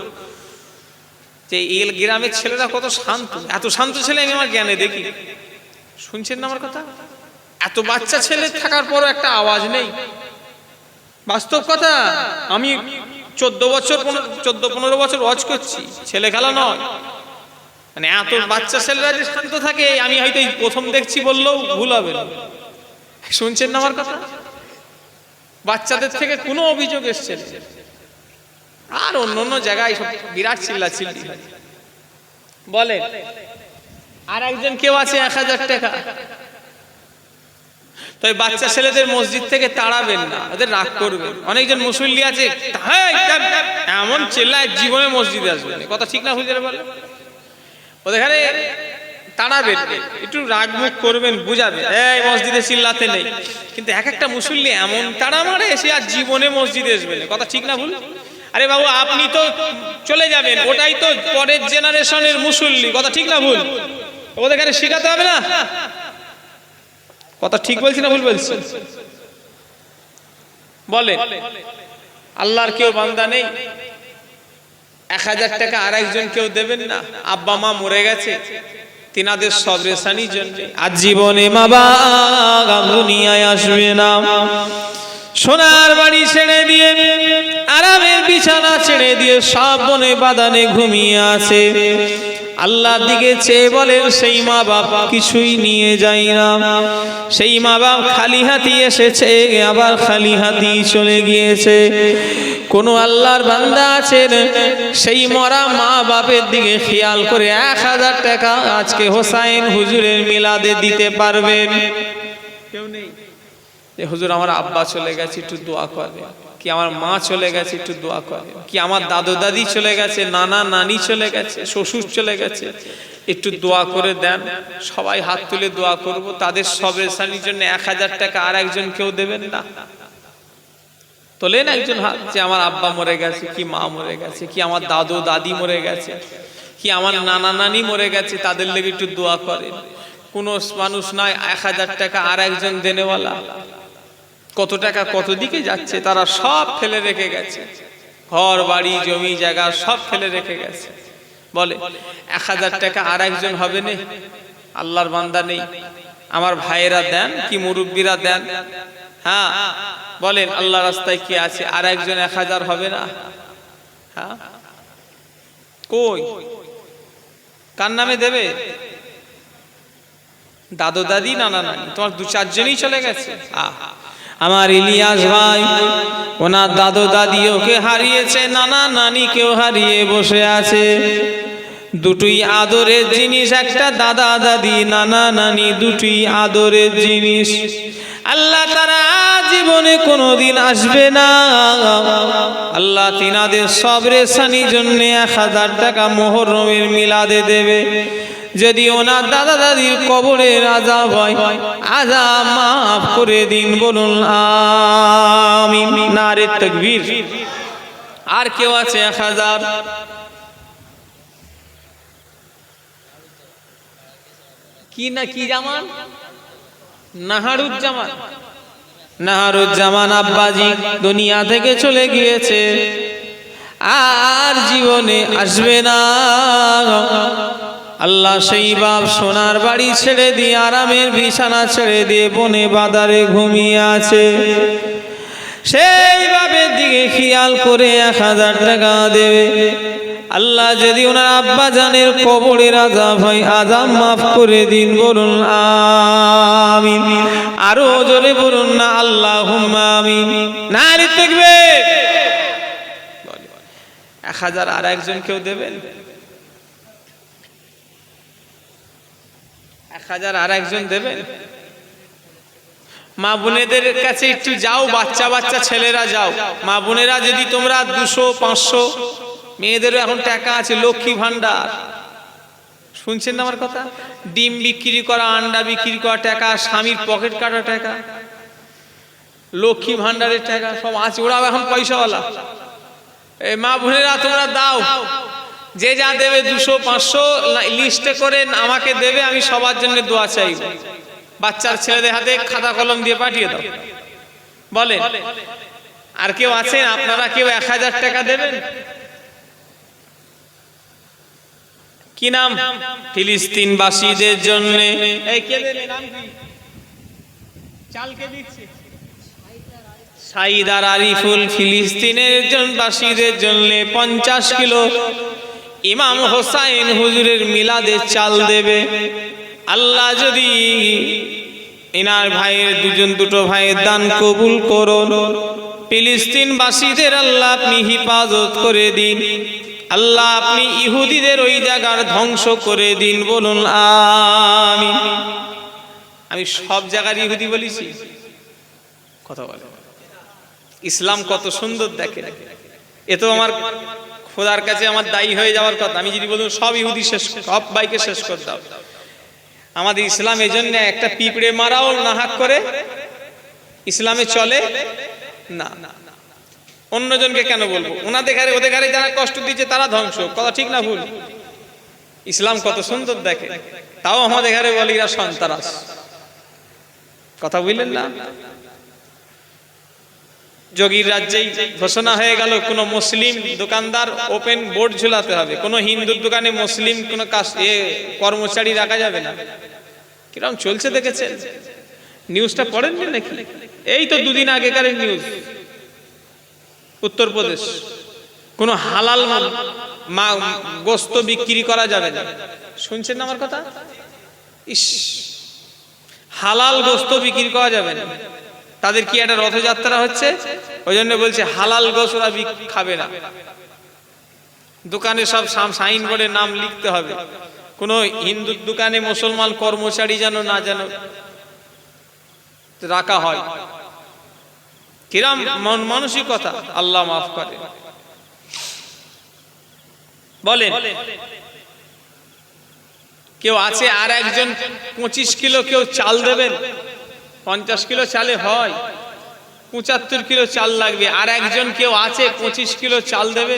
যে এই গ্রামের ছেলেরা কত শান্ত, এত শান্ত ছেলে আমি আমার জ্ঞানে দেখি। শুনছেন না আমার কথা? এত বাচ্চা ছেলে থাকার পরও একটা আওয়াজ নেই, বাস্তব কথা। আমি 14-15 বছর ওয়াজ করছি, ছেলে খেলা নয়। মানে এত বাচ্চা ছেলেরা যে শান্ত থাকে, আমি হয়তো প্রথম দেখছি বললেও ভুল হবে না। শুনছেন না আমার কথা? বাচ্চাদের থেকে কোনো অভিযোগ এসছে না। আর অন্য জায়গায় সব বিরাট চিল্লাচিল্লি বলে। আর একজন কেউ আছে 1000 টাকা, তো বাচ্চা ছেলেদের মসজিদ থেকে তাড়াবেন না, ওদের রাগ করবেন। অনেকজন মুসল্লি আছে এমন চেল্লায় জীবনে মসজিদে আসবে না, কথা ঠিক না হুজুরে বলে। ওদের তাড়াবেন, একটু রাগ মুখ করবেন, বুঝাবেন এই মসজিদে চিল্লাতে নেই। কিন্তু এক একটা মুসল্লি এমন তাড়া মারে, এসে আর জীবনে মসজিদে আসবে না, কথা ঠিক না ভুল। আরে বাবু আপনি তো চলে যাবেন, ওটাই তো পরের জেনারেশনের মুসল্লি, কথা ঠিক না ভুল? ওদের এখানে শিখাতে হবে না? কথা ঠিক বলছি না ভুল বলছি? বলে আল্লাহর কেউ বান্দা নেই 1000 টাকা আর একজন কেউ দেবেন না? আব্বা মা মরে গেছে, তিনাদের সবরেসানির জন্য আজ জীবনে মা বাবা দুনিয়ায় আসবে না, সোনার বাড়ি ছেড়ে দিয়ে আরামের বিছানা ছেড়ে দিয়ে সব বনে বাদানে ঘুমিয়ে আছে। আল্লাহর দিকে চেয়ে বলেন সেই মা বাপ কিছুই নিয়ে যায় না, সেই মা বাপ খালি হাতি এসেছে আবার খালি হাতি চলে গিয়েছে। কোন আল্লাহর বান্দা আছেন সেই মরা মা বাপের দিকে খেয়াল করে 1000 টাকা আজকে হোসাইন হুজুরের মিলাদে দিতে পারবেন? কেউ নেই। হুজুর আমার আব্বা চলে গেছে একটু দোয়া করে, কি আমার মা চলে গেছে একটু দোয়া করে, কি আমার দাদু দাদি চলে গেছে, নানা নানি চলে গেছে, শ্বশুর চলে গেছে, একটু দোয়া করে দেন। সবাই হাত তুলে দোয়া করব, তাদের সবরেসানির জন্য 1000 টাকা আর একজন কেউ দেবেন না? তোলেন একজন হাত, যে আমার আব্বা মরে গেছে, কি মা মরে গেছে, কি আমার দাদু দাদি মরে গেছে, কি আমার নানা নানি মরে গেছে, তাদের লেগে একটু দোয়া করেন। কোন মানুষ নয় 1000 টাকা আর একজন দেনেওয়ালা। কত টাকা কত দিকে যাচ্ছে, তারা সব ফেলে রেখে গেছে, ঘর বাড়ি জমি জায়গা সব ফেলে রেখে গেছে। বলে 1000 টাকা আর একজন হবে না? আল্লাহর বান্দা নেই, আমার ভাইয়েরা দেন, কি মুরব্বীরা দেন। হ্যাঁ বলেন আল্লাহ রাস্তায় কি আছে, আর একজন 1000 হবে না? হ্যাঁ কই, কার নামে দেবে? দাদু দাদি নানা নানি তোমার 2-4 জনই চলে গেছে। আমার ইলিয়াস ভাই ওনার দাদু দাদি ওকে হারিয়েছে, নানা নানি কেউ হারিয়ে বসে আছে। দুটোই আদরের জিনিস, একটা দাদা দাদি নানা নানি, দুটোই আদরের জিনিস। আল্লাহ তারা জীবনে কোনোদিন আসবে না, আল্লাহ তিনাদের সবরেসানির জন্য 1000 টাকা মুহররমের মিলাদে দেবে। যদি ওনার দাদা দাদির কবরের আযাব হয়, আযাব মাফ করে দিন, বলুন আমিন। নারে তাকবীর। আর কেউ আছে 1000? কি না কি জামান? নাহারুজ্জামান। নাহারুজ্জামান আব্বাজি দুনিয়া থেকে চলে গিয়েছে, আর জীবনে আসবে না। আল্লাহ সেই বাপ সোনার বাড়ি ছেড়ে দিয়ে আরামের বিছানা ছেড়ে দিয়ে বনে বাদারে ঘুমিয়ে আছে, সেই বাপের দিকে খেয়াল করে 1000 টাকা দেবে। আল্লাহ যদি ওনার আব্বা জানের কবরের আযাব হয়, আযাব মাফ করে দিন, বলুন আমিন। আরো জোরে বলুন না আল্লাহুম্মা আমিন। নারে তাকবীর। 1000 আর একজন কেউ দেবেন? 1000 আর একজন দেবেন? মা বোনেদের কাছে একটু যাও, বাচ্চা বাচ্চা ছেলেরা যাও, মা বোনেরা যদি তোমরা 200-500, মেয়েদেরও এখন টাকা আছে, লক্ষ্মী ভান্ডার, শুনছেন না আমার কথা? ডিম বিক্রি করা, আন্ডা বিক্রি করা টাকা, স্বামীর পকেট কাটা টাকা, লক্ষ্মী ভান্ডারের টাকা সব আছে, ওরা এখন পয়সাওয়ালা। এই মা বোনেরা তোমরা দাও, যে যা দেবে 200-500 লিস্টে করে আমাকে দেবে, আমি সবার জন্য দোয়া চাইব। বাচ্চার ছেলেদের হাতে খাতা কলম দিয়ে পাঠিয়ে দাও। বলে আর কেউ আছেন আপনারা, কেউ 1000 টাকা দেবেন? কি নাম? ফিলিস্তিনবাসীদের জন্য। এই কে দেবে? নাম কি? চাল কে দিচ্ছে? সাইদার আরিফুল ফিলিস্তিনের বাসীদের জন্য 50 কিলো ইমাম হোসাইন হুজুরের মিলাদে চাল দেবে। আল্লাহ যদি ইনার ভাইয়ের দুটো ভাইয়ের দান কবুল করুন, ফিলিস্তিনবাসীদের আল্লাহ আপনি হিফাজত করে দিন, আল্লাহ আপনি ইহুদিদের ওই জায়গার ধ্বংস করে দিন, বলুন আমিন। আমি সব জায়গার ইহুদি বলেছি? কথা বলে ইসলাম কত সুন্দর দেখে। এ তো আমার খোদার কাছে আমার দায়ী হয়ে যাওয়ার কথা। আমি যদি বলুন সব ইহুদি শেষ, সব বাইকে শেষ করে দাও, আমাদের ইসলাম এই জন্য একটা পিঁপড়ে মারাও নাহাক করে ইসলামে চলে না। অন্যজনকে কেন বলবো? ওনাদের ঘরে ওদের ঘরে যারা কষ্ট দিচ্ছে তারা ধ্বংস, কথা ঠিক না ভুল? ইসলাম কত সুন্দর দেখে, তাও আমাদের ঘরে বলি এরা সন্তানাস, কথা বুঝলেন না? যোগীর রাজ্যেই ঘোষণা হয়ে গেল কোন মুসলিম দোকানদার ওপেন বোর্ড ঝুলাতে হবে, কোন হিন্দুর দোকানে মুসলিম কোন কর্মচারী রাখা যাবে না। কিরকম চলছে দেখেছেন? নিউজটা পড়েননি নাকি? এই তো দুদিন আগেকার নিউজ, উত্তরপ্রদেশ কোন হালাল গোস্ত বিক্রি করা যাবে না। শুনছেন না আমার কথা? ইস, হালাল গোস্ত বিক্রি করা যাবে না। তাদের কি একটা রথযাত্রা হচ্ছে, ওই জন্য বলছে হালাল গোস্ত ওরা খাবে না। দোকানে সব সাইনবোর্ডে নাম লিখতে হবে, কোন হিন্দুর দোকানে মুসলমান কর্মচারী যেন না যেন রাখা হয়। কিরম মন মানসিকতা, আল্লাহ মাফ করে। বলেন, কেউ আছে আর একজন 25 কিলো কেউ চাল দেবেন? 50 কিলো চালে হয়, 75 কিলো চাল লাগবে। আর একজন কেউ আছে 25 কিলো চাল দেবে?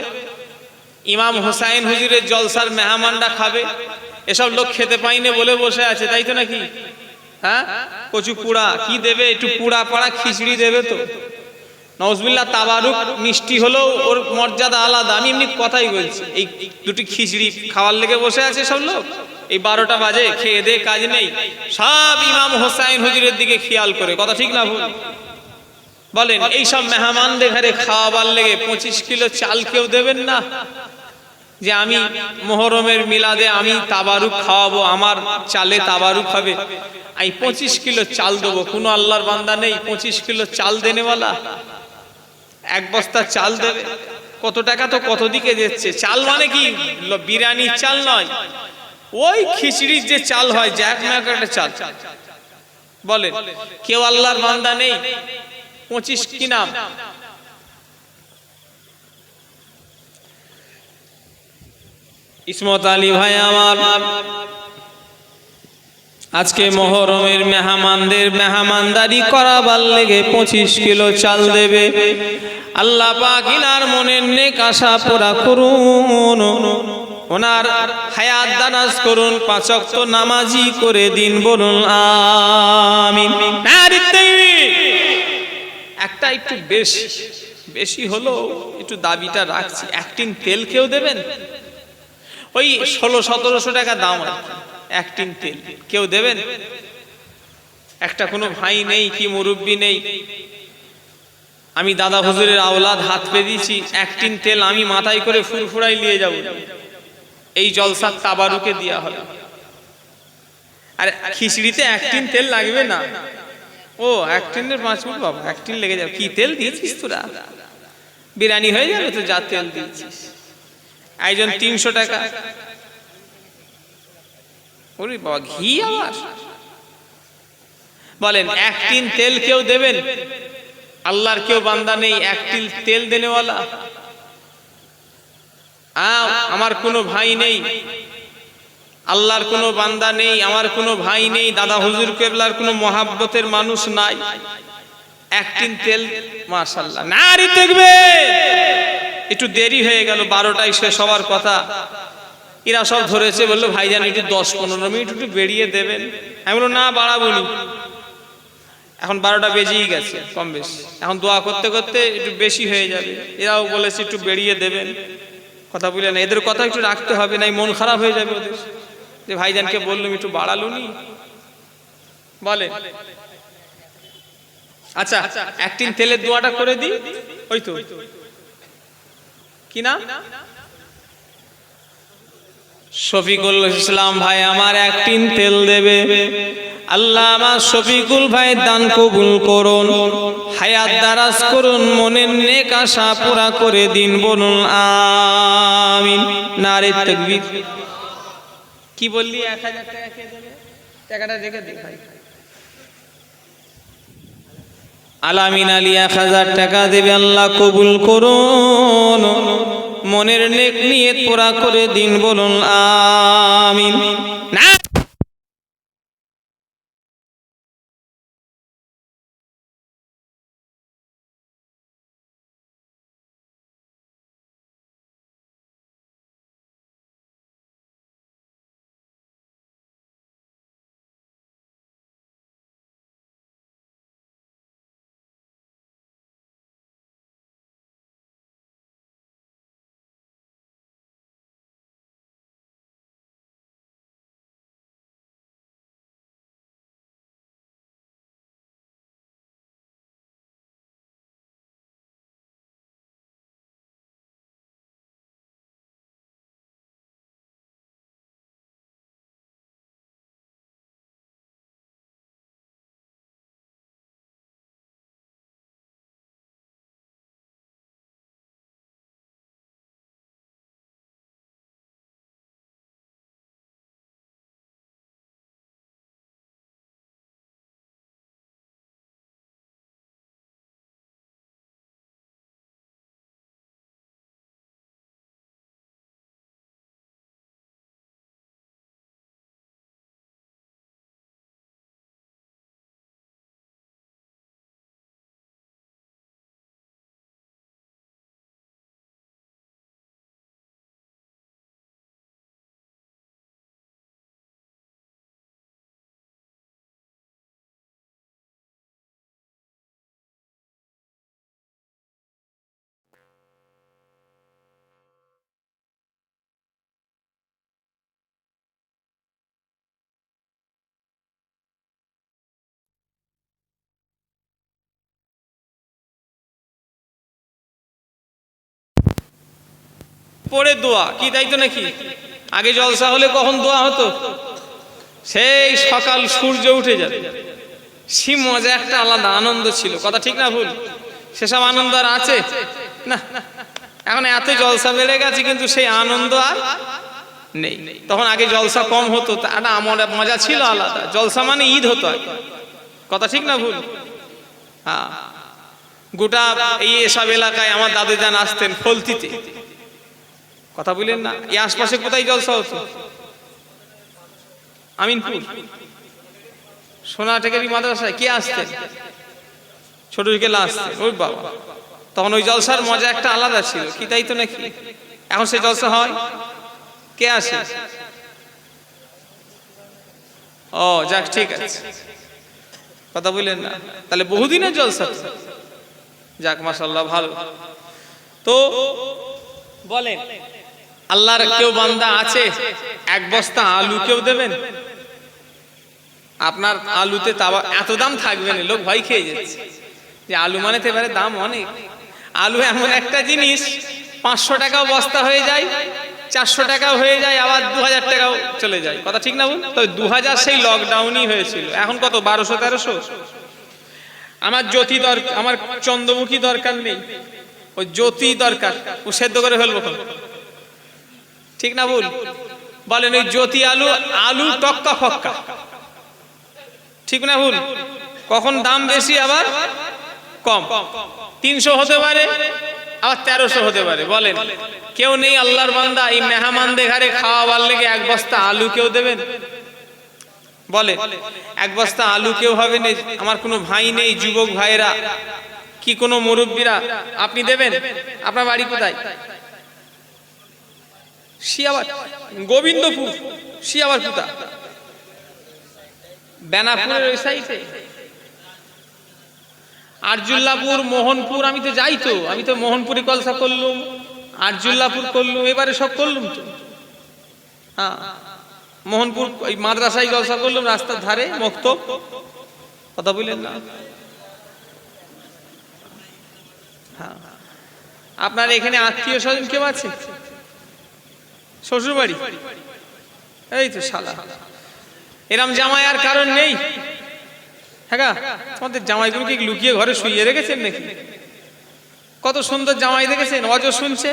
ইমাম হুসাইন হুজুরের জলসার মেহমানরা খাবে, এসব লোক খেতে পাইনি বলে বসে আছে, তাই তো নাকি? হ্যাঁ, কচু পুড়া কি দেবে, একটু পুড়া পাড়া খিচড়ি দেবে তো। নওয়াজবিল্লাহ, তাবারুক মিষ্টি হলেও ওর মর্যাদা আলাদা। আমি এমনি কথাই বলছি, এই দুটি খিচড়ি খাওয়ার লেগে বসে আছে সব লোক। এই 12টা বাজে, খেয়ে দে কাজ নেই, সব ইমাম হোসাইন হুজুরের দিকে খেয়াল করে, কথা ঠিক না ভুল? বলেন, এই সব মেহমানদের ঘরে খাওয়াবার লেগে 25 কিলো চাল কেউ দেবেন না? যে আমি মুহররমের মিলাদে আমি তাবারুক খাওয়াবো, আমার চালে তাবারুক হবে, এই 25 কিলো চাল দেবো। কোনো আল্লাহর বান্দা নেই 25 কিলো চাল দেনেওয়ালা? এক বস্তা চাল দেবে, কত টাকা তো কত দিকে যাচ্ছে। চাল মানে কি বিরিয়ানির চাল নয়, ওই খিচড়ির যে চাল হয়, জ্যাক ম্যাকেটের চাল। বলেন, কেউ আল্লাহর বান্দা নেই 25 কি নাম? ইসমত আলী ভাই আমার, আজকে মুহররমের মেহমানদের মেহমানদারি করাবার লেগে 25 কিলো চাল দেবে। আল্লাহ পাক ইনার মনের নেক আশা পুরা করুন, ওনার হায়াত দারাজ করুন, 5 ওয়াক্ত নামাজি করে দিন, বলুন আমিন। একটা একটু বেশি হলো, একটু দাবিটা রাখছি, 1 টিন তেল কেউ দেবেন? ওই 1600-1700 টাকা দাম, 1 টিন তেল কেউ দেবেন? একটা কোনো ভাই নেই কি মুরব্বী নেই, আমি দাদা হুজুরের আওলাদ, হাত পে দিয়েছি, 1 টিন তেল আমি মাথায় করে ফুরফুরাই নিয়ে যাব, এই জলসার তাবারুকে দেওয়া হবে। আর খিচড়িতে 1 টিন তেল লাগবে না। ও 1 টিনের 5 ফুট বাবা, 1 টিন লেগে যাবে। কি তেল দিয়েছিস তোরা? বিরিয়ানি হয়ে যাবে তো, যা তেল দিয়েছিস। একজন 300 টাকা, ওরে বাবা, ঘি আবার। বলেন, 1 টিন তেল কেউ দেবেন? আল্লাহর কেউ বান্দা নেই 1 টিন তেল দেনেওয়ালা? আমার কোনো ভাই নেই, আল্লাহর কোনো বান্দা নেই, আমার কোনো ভাই নেই, দাদা হুজুর কেবলার কোনো মহাব্বতের মানুষ নাই, 1 টিন তেল, মাশাআল্লাহ। নারী দেখবে একটু দেরি হয়ে গেল, 12টায় শেষ হওয়ার কথা, এরা সব ধরেছে, বললো ভাইজান একটু 10-15 মিনিট একটু বেরিয়ে দেবেন। আমি বললাম না, বাড়াবনি, এখন 12টা বেজেই গেছে কম বেশি, এখন দোয়া করতে করতে একটু বেশি হয়ে যাবে। এরাও বলেছে একটু বেরিয়ে দেবেন, কথা বললেন, এদের কথা একটু রাখতে হবে, নাই মন খারাপ হয়ে যাবে ওদের, যে ভাইজানকে বললাম একটু বাড়ালুনি। বলে আচ্ছা 1 টিন তেলের দোয়াটা করে দিই। ওই তো কি নাম, শফিকুল ইসলাম ভাই আমার 1 টিন তেল দেবে। আল্লাহ আমার শফিকুল ভাই দান কবুল করুন, হায়াত দারাজ করুন, মনের নেক আশা পুরা করে দিন, বলুন আমিন। নারে তাকবীর। কি বললি? 1000 টাকা কে দেবে? টাকাটা রেখে দে ভাই। আলামিন আলী 1000 টাকা দেবে, আল্লাহ কবুল করুন, মনের নেক নিয়ত পুরা করে দিন, বলুন আমিন। না পড়ে দোয়া, কি তাই তো নাকি? আগে জলসা হলে কখন দোয়া হতো? সেই সকাল সূর্য উঠে যাবে, সে মজা একটা আলাদা আনন্দ ছিল, কথা ঠিক না ভুল? সেসব আনন্দ আর আছে না। এখন এত জলসা বেড়ে গেছে কিন্তু সেই আনন্দ আর নেই। তখন আগে জলসা কম হতো, একটা মজা ছিল আলাদা। জলসা মানে ঈদ হতো আগে, কথা ঠিক না ভুল? হ্যাঁ, গোটা এই এসব এলাকায় আমার দাদু যান আসতেন ফলতিতে, কথা বলেন না। এই আশপাশে কোথায় জলসা হতো? আমিনপুর, সোনাটেকেরি মাদ্রাসায় কে আসতেন? ছোট গেলা আসতেন, ওই বাবা। তখন ওই জলসার মজা একটা আলাদা ছিল, কি তাই তো নাকি? এখন সে জলসা হয়, কে আসে? ও যাক, ঠিক আছে, কথা বললেন না। তাহলে বহুদিনের জলসা, যাক মাশাআল্লাহ, ভালো। তো বলেন, আল্লাহর কেউ বান্দা আছে এক বস্তা আলু কেউ দেবেন? আপনার আলুতে এত দাম থাকবে না, লোক ভয় খেয়ে যাচ্ছে যে আলু মানে তো এবারে দাম অনেক। আলু এমন একটা জিনিস, 500 টাকাও বস্তা হয়ে যায়, 400 টাকাও হয়ে যায়, আবার 2000 টাকাও চলে যায়, কথা ঠিক না বল? তো 2000 সেই লকডাউনই হয়েছিল, এখন কত 1200-1300। আমার জ্যোতি দরকার, আমার চন্দ্রমুখী দরকার নেই, ওই জ্যোতি দরকার, ও সেদ্ধ করে ফেলবো, ঠিক না ভুল? বলেন ওই জ্যোতি আলু, আলু টক্কা ফক্কা, ঠিক না ভুল? কখন দাম বেশি আবার কম, 300 হতে পারে আবার 1300 হতে পারে। বলেন কেউ নেই আল্লাহর বান্দা এই মেহমানদের ঘরে খাওয়াবার লেগে এক বস্তা আলু কেউ দেবেন? বলে এক বস্তা আলু কেউ হবে না? আমার কোনো ভাই নেই, যুবক ভাইরা কি কোনো মুরব্বীরা, আপনি দেবেন? আপনার বাড়ি কোথায়? শিয়াবার, গোবিন্দপুর, শিয়াবার পুতা, বেনাপুরের ওই সাইডে, আরজুল্লাপুর, মোহনপুর। আমি তো যাই, তো আমি তো মোহনপুরি কলসা করলুম, আরজুল্লাপুর করলুম, এবারে সব করলুম তো। হ্যাঁ, মোহনপুর ওই মাদ্রাসায় জলসা করলুম, রাস্তার ধারে মক্তব, কথা বললেন না? হ্যাঁ, আপনার এখানে আত্মীয় স্বজন কেউ আছে? শ্বশুর বাড়ি, এই তো শালা, এরম জামাই আর কারণ নেই। হ্যাঁ, আমাদের জামাইগুলোকে লুকিয়ে ঘরে শুইয়ে রেখেছেন নাকি? কত সুন্দর জামাই দেখেছেন, অজ শুনছে।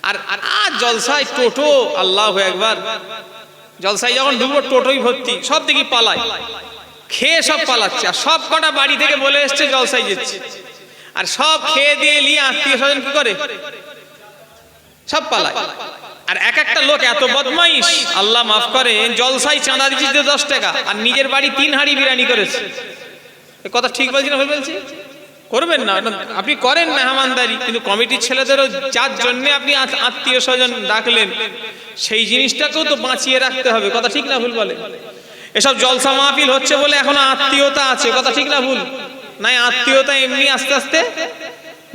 আর আর জলসায় টোটো, আল্লাহু আকবার, জলসায় যখন ঢুকবো টোটোই ভর্তি, সব দেখি পালায়, খেয়ে সব পালাচ্ছে। আর সব কটা বাড়ি থেকে বলে এসছে জলসায় যাচ্ছে, আর সব খেয়ে দিয়ে নিয়ে আত্মীয় স্বজন কি করে? সব পালায়। আর এক একটা লোক এত বদমাইশ, আল্লাহ মাফ করে, জলসায় চাঁদা দিচ্ছে 10 টাকা, আর নিজের বাড়ি 3 হাঁড়ি বিরিয়ানি করেছে। এ কথা ঠিক বলছি না ভুল বলছি? করবেন না, আপনি করেন মেহমানদারি, কিন্তু কমিটির ছেলেদেরও যার জন্য আপনি আত্মীয় স্বজন ডাকলেন, সেই জিনিসটাকেও তো বাঁচিয়ে রাখতে হবে, কথা ঠিক না ভুল বলে? এসব জলসা মাহফিল হচ্ছে বলে এখনো আত্মীয়তা আছে, কথা ঠিক না ভুল? নাই আত্মীয়তা এমনি আস্তে আস্তে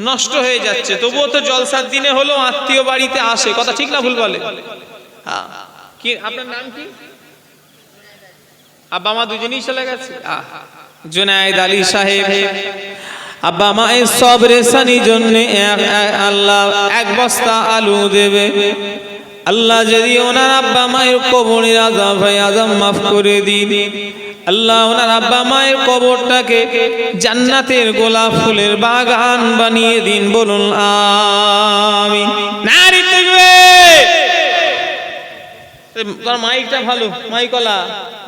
নষ্ট হয়ে যাচ্ছে। তবুও তো জলসার দিনে হলো আত্মীয় বাড়িতে আসে, কথা ঠিক না ভুল বলে? হ্যাঁ, কি আপনার নাম কি? আব্বা মা দুজনেই চলে গেছে। জুনায়েদ আলী সাহেব, আব্বা মায়ের সবরেসানি জন্য আল্লাহ এক বস্তা আলু দেবে। আল্লাহ যদি ওনার আব্বা মায়ের কবরের আযাব হয়, আযাব মাফ করে দিন। আল্লাহ ওনার আব্বা মায়ের কবরটাকে জান্নাতের গোলাপ ফুলের বাগান বানিয়ে দিন, বলুন আমিন। নারী তাকবীর। তোর মাইকটা ভালো, মাইকলা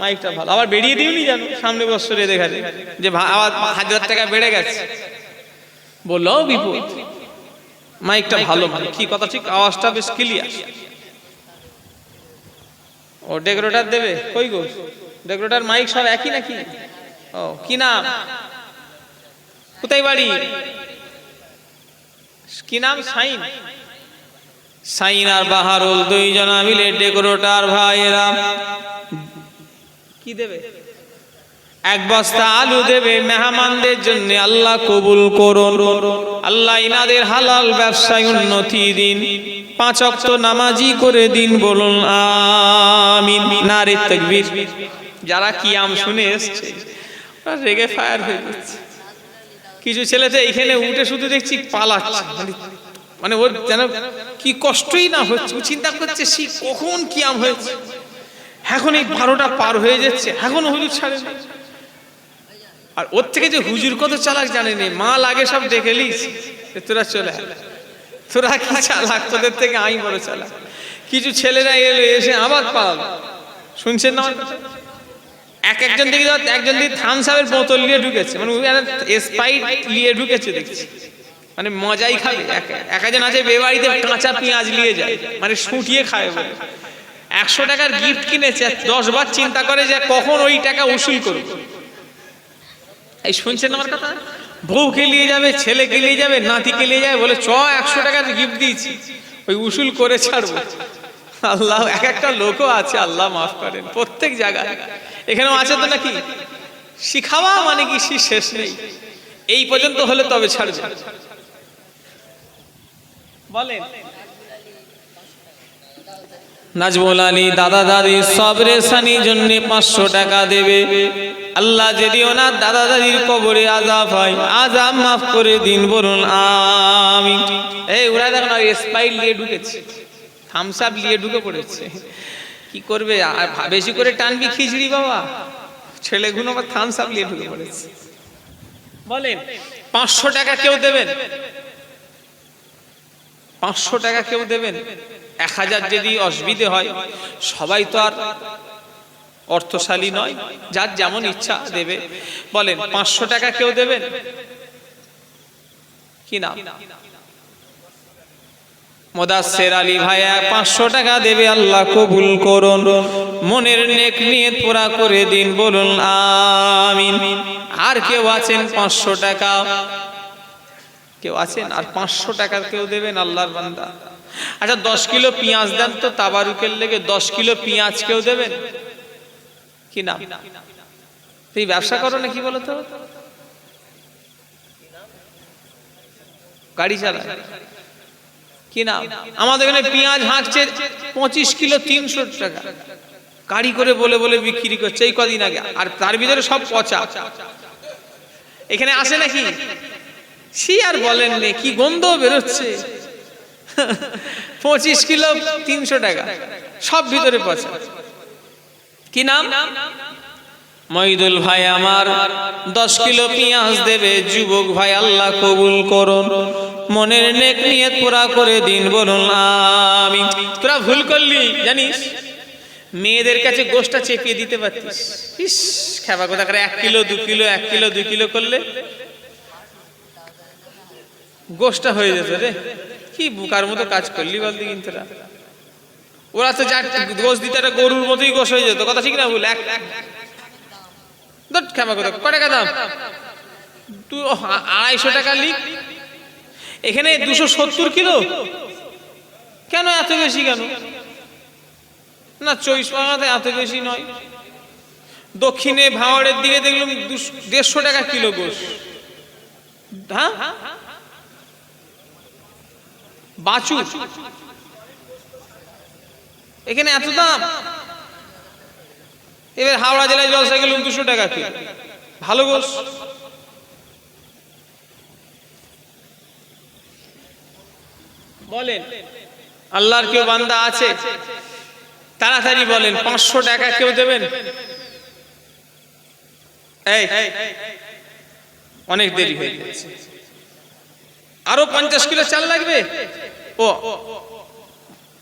মাইকটা ভালো, আবার বেরিয়ে দিওনি জানো, সামনে বছরে দেখা যায় যে আবার 1000 টাকা বেড়ে গেছে, বললো বিপদ। মাইকটা ভালো, মানে কি কথা ঠিক, আওয়াজটা বেশ ক্লিয়ার। ও ডেকোরেটর দেবে কই গো? ডেকোরেটর মাইক সব একই নাকি? ও কি নাম, কোথায় বাড়ি, কি নাম? সাইন। সাইন আর বাহারুল দুইজনা মিলে ডেকোরেটর ভাইয়েরা কি দেবে? এক বস্তা আলু দেবে মেহমানদের জন্য। আল্লাহ কবুল করুন, আল্লাহ ইনাদের হালাল ব্যবসায় উন্নতি দিন, 5 ওয়াক্ত নামাজি করে দিন, বলুন আমিন। নারে তাকবীর। যারা কিয়াম শুনে এসছে রেগে ফায়ার হয়ে যাচ্ছে। কিছু ছেলে তো এখানে উঠে শুধু দেখছি পালাচ্ছে, মানে ওর যেন কি কষ্টই না হচ্ছে, ও চিন্তা করছে সে কখন কিয়াম হয়েছে, এখন এই 12টা পার হয়ে যাচ্ছে, এখনো হুজুর ছাড়ে না। আর ওর থেকে যে হুজুর কত চালাক জানে নে, মা লাগে সব দেখে লিস, তোরা চলে তোরা কি চালাক, তোদের থেকে আমি বড় চালাক। কিছু ছেলেরা এলো, এসে আবার পালালো, শুনছেন না? একজন দিকে একজন দিকে থামস আপের বোতল নিয়ে ঢুকেছে, মানে স্প্রাইট নিয়ে ঢুকেছে দেখছি, মানে মজাই খাবে। একজন আছে বেবাড়িতে কাঁচা পেঁয়াজ নিয়ে যায়, মানে শুটিয়ে খায় বলে। 100 টাকার গিফট কিনেছে, 10 বার চিন্তা করে যে কখন ওই টাকা উসুল করবে। এই শুনছেন আমার কথা? বউকে নিয়ে যাবে, ছেলেকে নিয়ে যাবে, নাতিকে নিয়ে যাবে, বলে 100 টাকার গিফট দিয়েছি, ওই উসুল করে ছাড়বো। আল্লাহ, এক একটা লোকও আছে, আল্লাহ মাফ করেন, প্রত্যেক জায়গায়। এখানেও আছে তো নাকি? শিখাওয়া মানে কি শেষ নেই, এই পর্যন্ত হলে তবে ছাড়বে। বলেন নাজমুল আলী দাদা দাদি সব রেশানির জন্য 500 টাকা দেবে। আল্লাহ যদি ওনার দাদা দাদির কবরে আযাব হয়, আযাব মাফ করে দিন, বলুন আমিন। এই ওরা দেখো না, স্পাইল নিয়ে ঢুকেছে, থামস আপ নিয়ে ঢুকে পড়েছে, কি করবে? আর বেশি করে টানবি খিচড়ি বাবা, ছেলেগুলো আবার থামস আপ নিয়ে ঢুকে পড়েছে। বলেন 500 টাকা কেউ দেবেন? 500 টাকা কেউ দেবেন? 1000 যদি অসুবিধে হয়, সবাই তো আর অর্থশালী নয়, যার যেমন ইচ্ছা দেবে। বলেন 500 টাকা কেউ দেবেন কি না? মুদাসসির আলী ভাইয়া 500 টাকা দেবে, আল্লাহ কবুল করুন, মনের নেক নিয়ত পুরা করে দিন, বলুন আমিন। আর কেউ আছেন 500 টাকা? কেউ আছেন আর 500 টাকা কেউ দেবেন? আল্লাহর বান্দা। আচ্ছা 10 কিলো পেঁয়াজ দেন তো তাবারুকের লেগে, 10 কিলো পেঁয়াজ কেউ দেবেন কি না? তুই ব্যবসা করো নাকি বলো তো? গাড়ি চালায় কি না? আমাদের এখানে পেঁয়াজ হাঁকছে 25 কিলো 300 টাকা, গাড়ি করে বলে বলে বিক্রি করছে এই কদিন আগে, আর তার ভিতরে সব পচা। এখানে আসে নাকি? সে আর বলেন নে, কি গন্ধ বেরোচ্ছে। 25 কিলো 300 টাকা, সব ভিতরে পচা। কি নাম? মইদুল ভাই আমার 10 কিলো পেঁয়াজ দেবে, যুবক ভাই, আল্লাহ কবুল করুন, মনের নেক নিয়ত পুরা করে দিন, বলুন আমিন। তোরা ভুল করলি জানিস, মেয়েদের কাছে গোশটা চেপিয়ে দিতে পারতিস। ইস খেবা কথা করে 1 কিলো 2 কিলো 1 কিলো 2 কিলো করলে গোশটা হয়ে যেত রে। কি বুকার মতো কাজ করলি বলতে, কিন্তু ওরা তো যা গোশ দিতে একটা গরুর মতোই গোশ হয়ে যেত, কথা ঠিক না ভুল? খেমা কথা কয় টাকা দাম? 250 টাকা লিখ, এখানে 270 কিলো, কেন এত বেশি? কেন না 24 টাকাতে এত বেশি নয়? দক্ষিণে ভাওয়ারের দিকে দেখলাম 150 টাকা কিলো গোশ। হ্যাঁ বাচু, এখানে এত দাম। এবার হাওড়া জেলায় জলসা গেলাম 200 টাকা কিলো, ভালো গোশ। বলেন আল্লাহর কেউ বান্দা আছে? তাড়াতাড়ি বলেন 500 টাকা কেউ দেবেন? এই অনেক দেরি হয়ে গেছে, আরো 50 কিলো চাল লাগবে। ও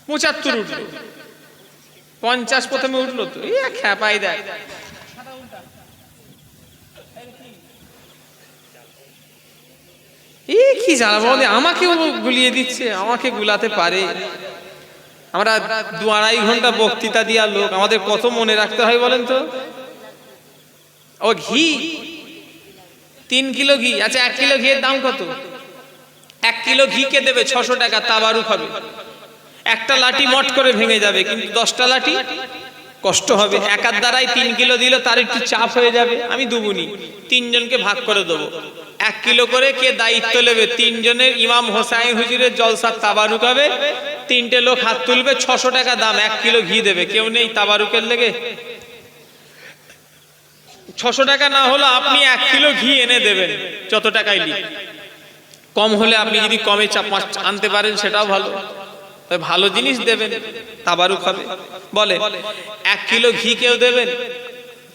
75 উঠলো, 50 প্রথমে উঠলো তো, খেপাই দেয়। কি জানাবো, আমাকে গুলিয়ে দিচ্ছে, আমাকে গুলাতে পারে। আমরা 2-2.5 ঘন্টা বক্তৃতা দিয়া লোক, আমাদের কত মনে রাখতে হয় বলেন তো। ও ঘি 3 কিলো ঘি, আচ্ছা 1 কিলো ঘিয়ের দাম কত? 1 কিলো ঘি কে দেবে? 600 টাকা, তাবারুক হবে। একটা লাঠি মট করে ভেঙে যাবে, কিন্তু 10টা লাঠি কষ্ট হবে। একার দ্বারাই 3 কিলো দিল, তার একটু চাপ হয়ে যাবে, আমি দুবুনি 3 জনকে ভাগ করে দেবো। 1 কিলো করে কে দায়িত্ব নেবে? 3 জনের ইমাম হোসাইন হুজুরের জলসার তাবারুক হবে, 3টে লোক হাত তুলবে, 600 টাকা দাম, 1 কিলো ঘি দেবে। কেউ নেই তাবারুকের লেগে? 600 টাকা না হলো আপনি 1 কিলো ঘি এনে দেবেন, যত টাকাই লিখ। কম হলে আপনি যদি কমে আনতে পারেন সেটাও ভালো, তবে ভালো জিনিস দেবেন, তাবারুক হবে। বলে 1 কিলো ঘি কেউ দেবেন,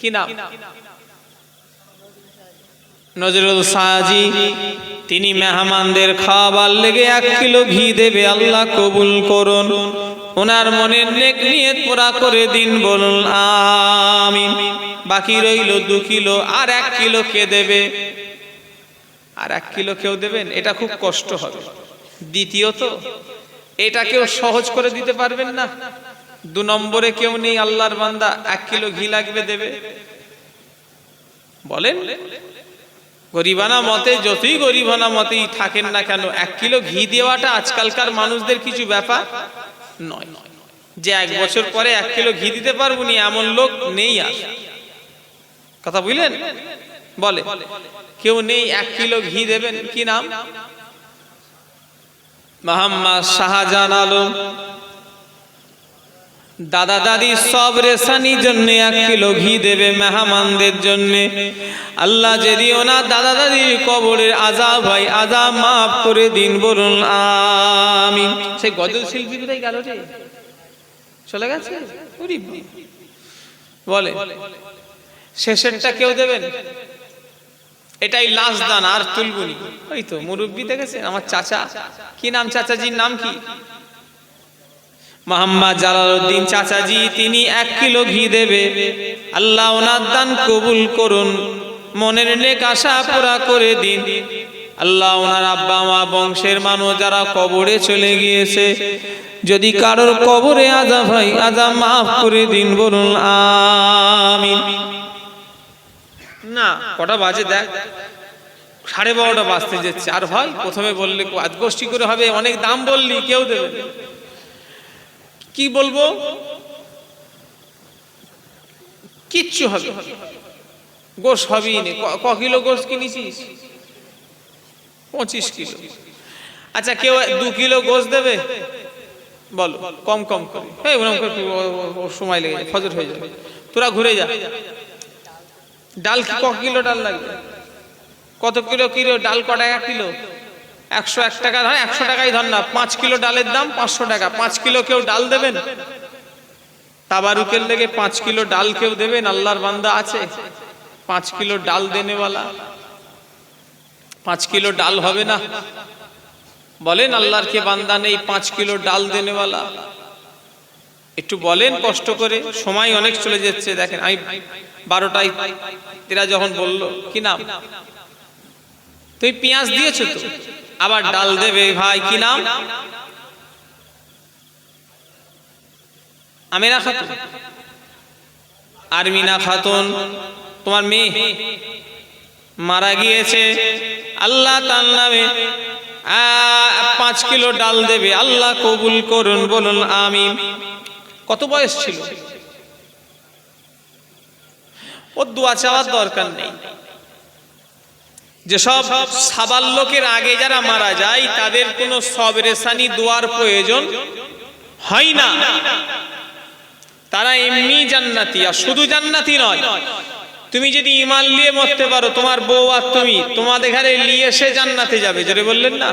কি নাম? নজরুল সাজি, তিনি মেহমানদের খাওয়াবার লেগে 1 কিলো ঘি দেবে, আল্লাহ কবুল করুন। ওনার মনের নেক নিয়ত পুরা করে দিন, বলুন আমিন। বাকি রইল 2 কিলো, আর 1 কিলো কে দেবে? আর 1 কিলো কেউ দেবেন? এটা খুব কষ্ট হবে। দ্বিতীয়ত এটা কেউ সহজ করে দিতে পারবেন না। 2 নম্বরে কেউ নেই, আল্লাহর বান্দা 1 কিলো ঘি লাগবে দেবে। বলেন গরিবানা মতে, যতই গরিবানা মতেই থাকেন না কেন, 1 কিলো ঘি দেওয়াটা আজকালকার মানুষদের কিছু ব্যাপার নয়। যে 1 বছর পরে 1 কিলো ঘি দিতে পারবো নি এমন লোক নেই আর। কথা বুঝলেন? বলে কেউ নেই 1 কিলো ঘি দেবেন, কি নাম? মোহাম্মদ শাহজাহান আলম, দাদা দাদি সব রেশানির জন্য 1 কিলো ঘি দেবে মেহমানদের জন্য। আল্লাহ যদি ওনার দাদা দাদির কবরের আযাব হয়, আযাব মাফ করে দিন, বলুন আমিন। সেই গজল শিল্পী কোথায় গেল রে? চলে গেছে? বলে শেষেরটা কেউ দেবেন, এটাই লাস্ট দান, আর তুলবনি। ওই তো মুরব্বী দেখেছেন আমার চাচা, কি নাম চাচাজির নাম কি? মোহাম্মদ জালালউদ্দিন চাচাজি, তিনি 1 কিলো ঘি দেবে। আল্লাহ ওনার দান কবুল করুন, মনের নেক আশা পুরা করে দিন। আল্লাহ ওনার আব্বা মা বংশের মানুষ যারা কবরে চলে গিয়েছে, যদি কারোর কবরে আযাব হয়, আযাব মাফ করে দিন, বলুন আমিন। না কটা বাজে দেখ, 12:30 বাজতে যাচ্ছে। আর ভাই প্রথমে বললে আজ গোষ্ঠী করে হবে, অনেক দাম বললি, কেউ দেবে কি বলবো? কিচ্ছু হবে, গোশ হবেই না। ক কিলো গোশ কিনেছিস? 25 কিলো। আচ্ছা কেউ 2 কিলো গোশ দেবে? বলো কম কম করে, সময় লেগে যায়, ফজর হয়ে যাবে, তোরা ঘুরে যা। ডাল ক কিলো ডাল লাগবে? কত কিলো কিলো ডাল? ক টাকা কিলো? 101 টাকা ধর, 100 টাকাই ধর না। 5 কিলো ডালের দাম 500 টাকা। 5 কিলো কেউ ডাল দেবেন? তাবারুকের লেগে 5 কিলো ডাল কেউ দেবেন? আল্লাহর বান্দা আছে 5 কিলো ডাল দেনেওয়ালা? 5 কিলো ডাল হবে না? বলেন আল্লাহর কে বান্দা নেই 5 কিলো ডাল দেনেওয়ালা? একটু বলেন কষ্ট করে, সময় অনেক চলে যাচ্ছে। দেখেন আমি 12টায় তেরা যখন বললো কি নাম, তুই পেঁয়াজ দিয়েছো তো, আবার ডাল দেবে ভাই, কি নাম? আমিনা খাতুন, আরমিনা খাতুন, তোমার মেয়ে মারা গিয়েছে, আল্লাহ তার নামে 5 কিলো ডাল দেবে, আল্লাহ কবুল করুন, বলুন আমিন। কত বয়স ছিল? ওর দোয়া চাওয়ার দরকার নেই। যেসব সাবাল লোকের আগে যারা মারা যায়, তাদের কোনো সবরেসানি দোয়ার প্রয়োজন হয় না, তারা এমনি জান্নাতি। আর শুধু জান্নাতি নয়, তুমি যদি ঈমান নিয়ে মরতে পারো, তোমার বউ আর তুমি তোমাদের ঘরে নিয়ে এসে জান্নাতে যাবে। জোরে বললেন না?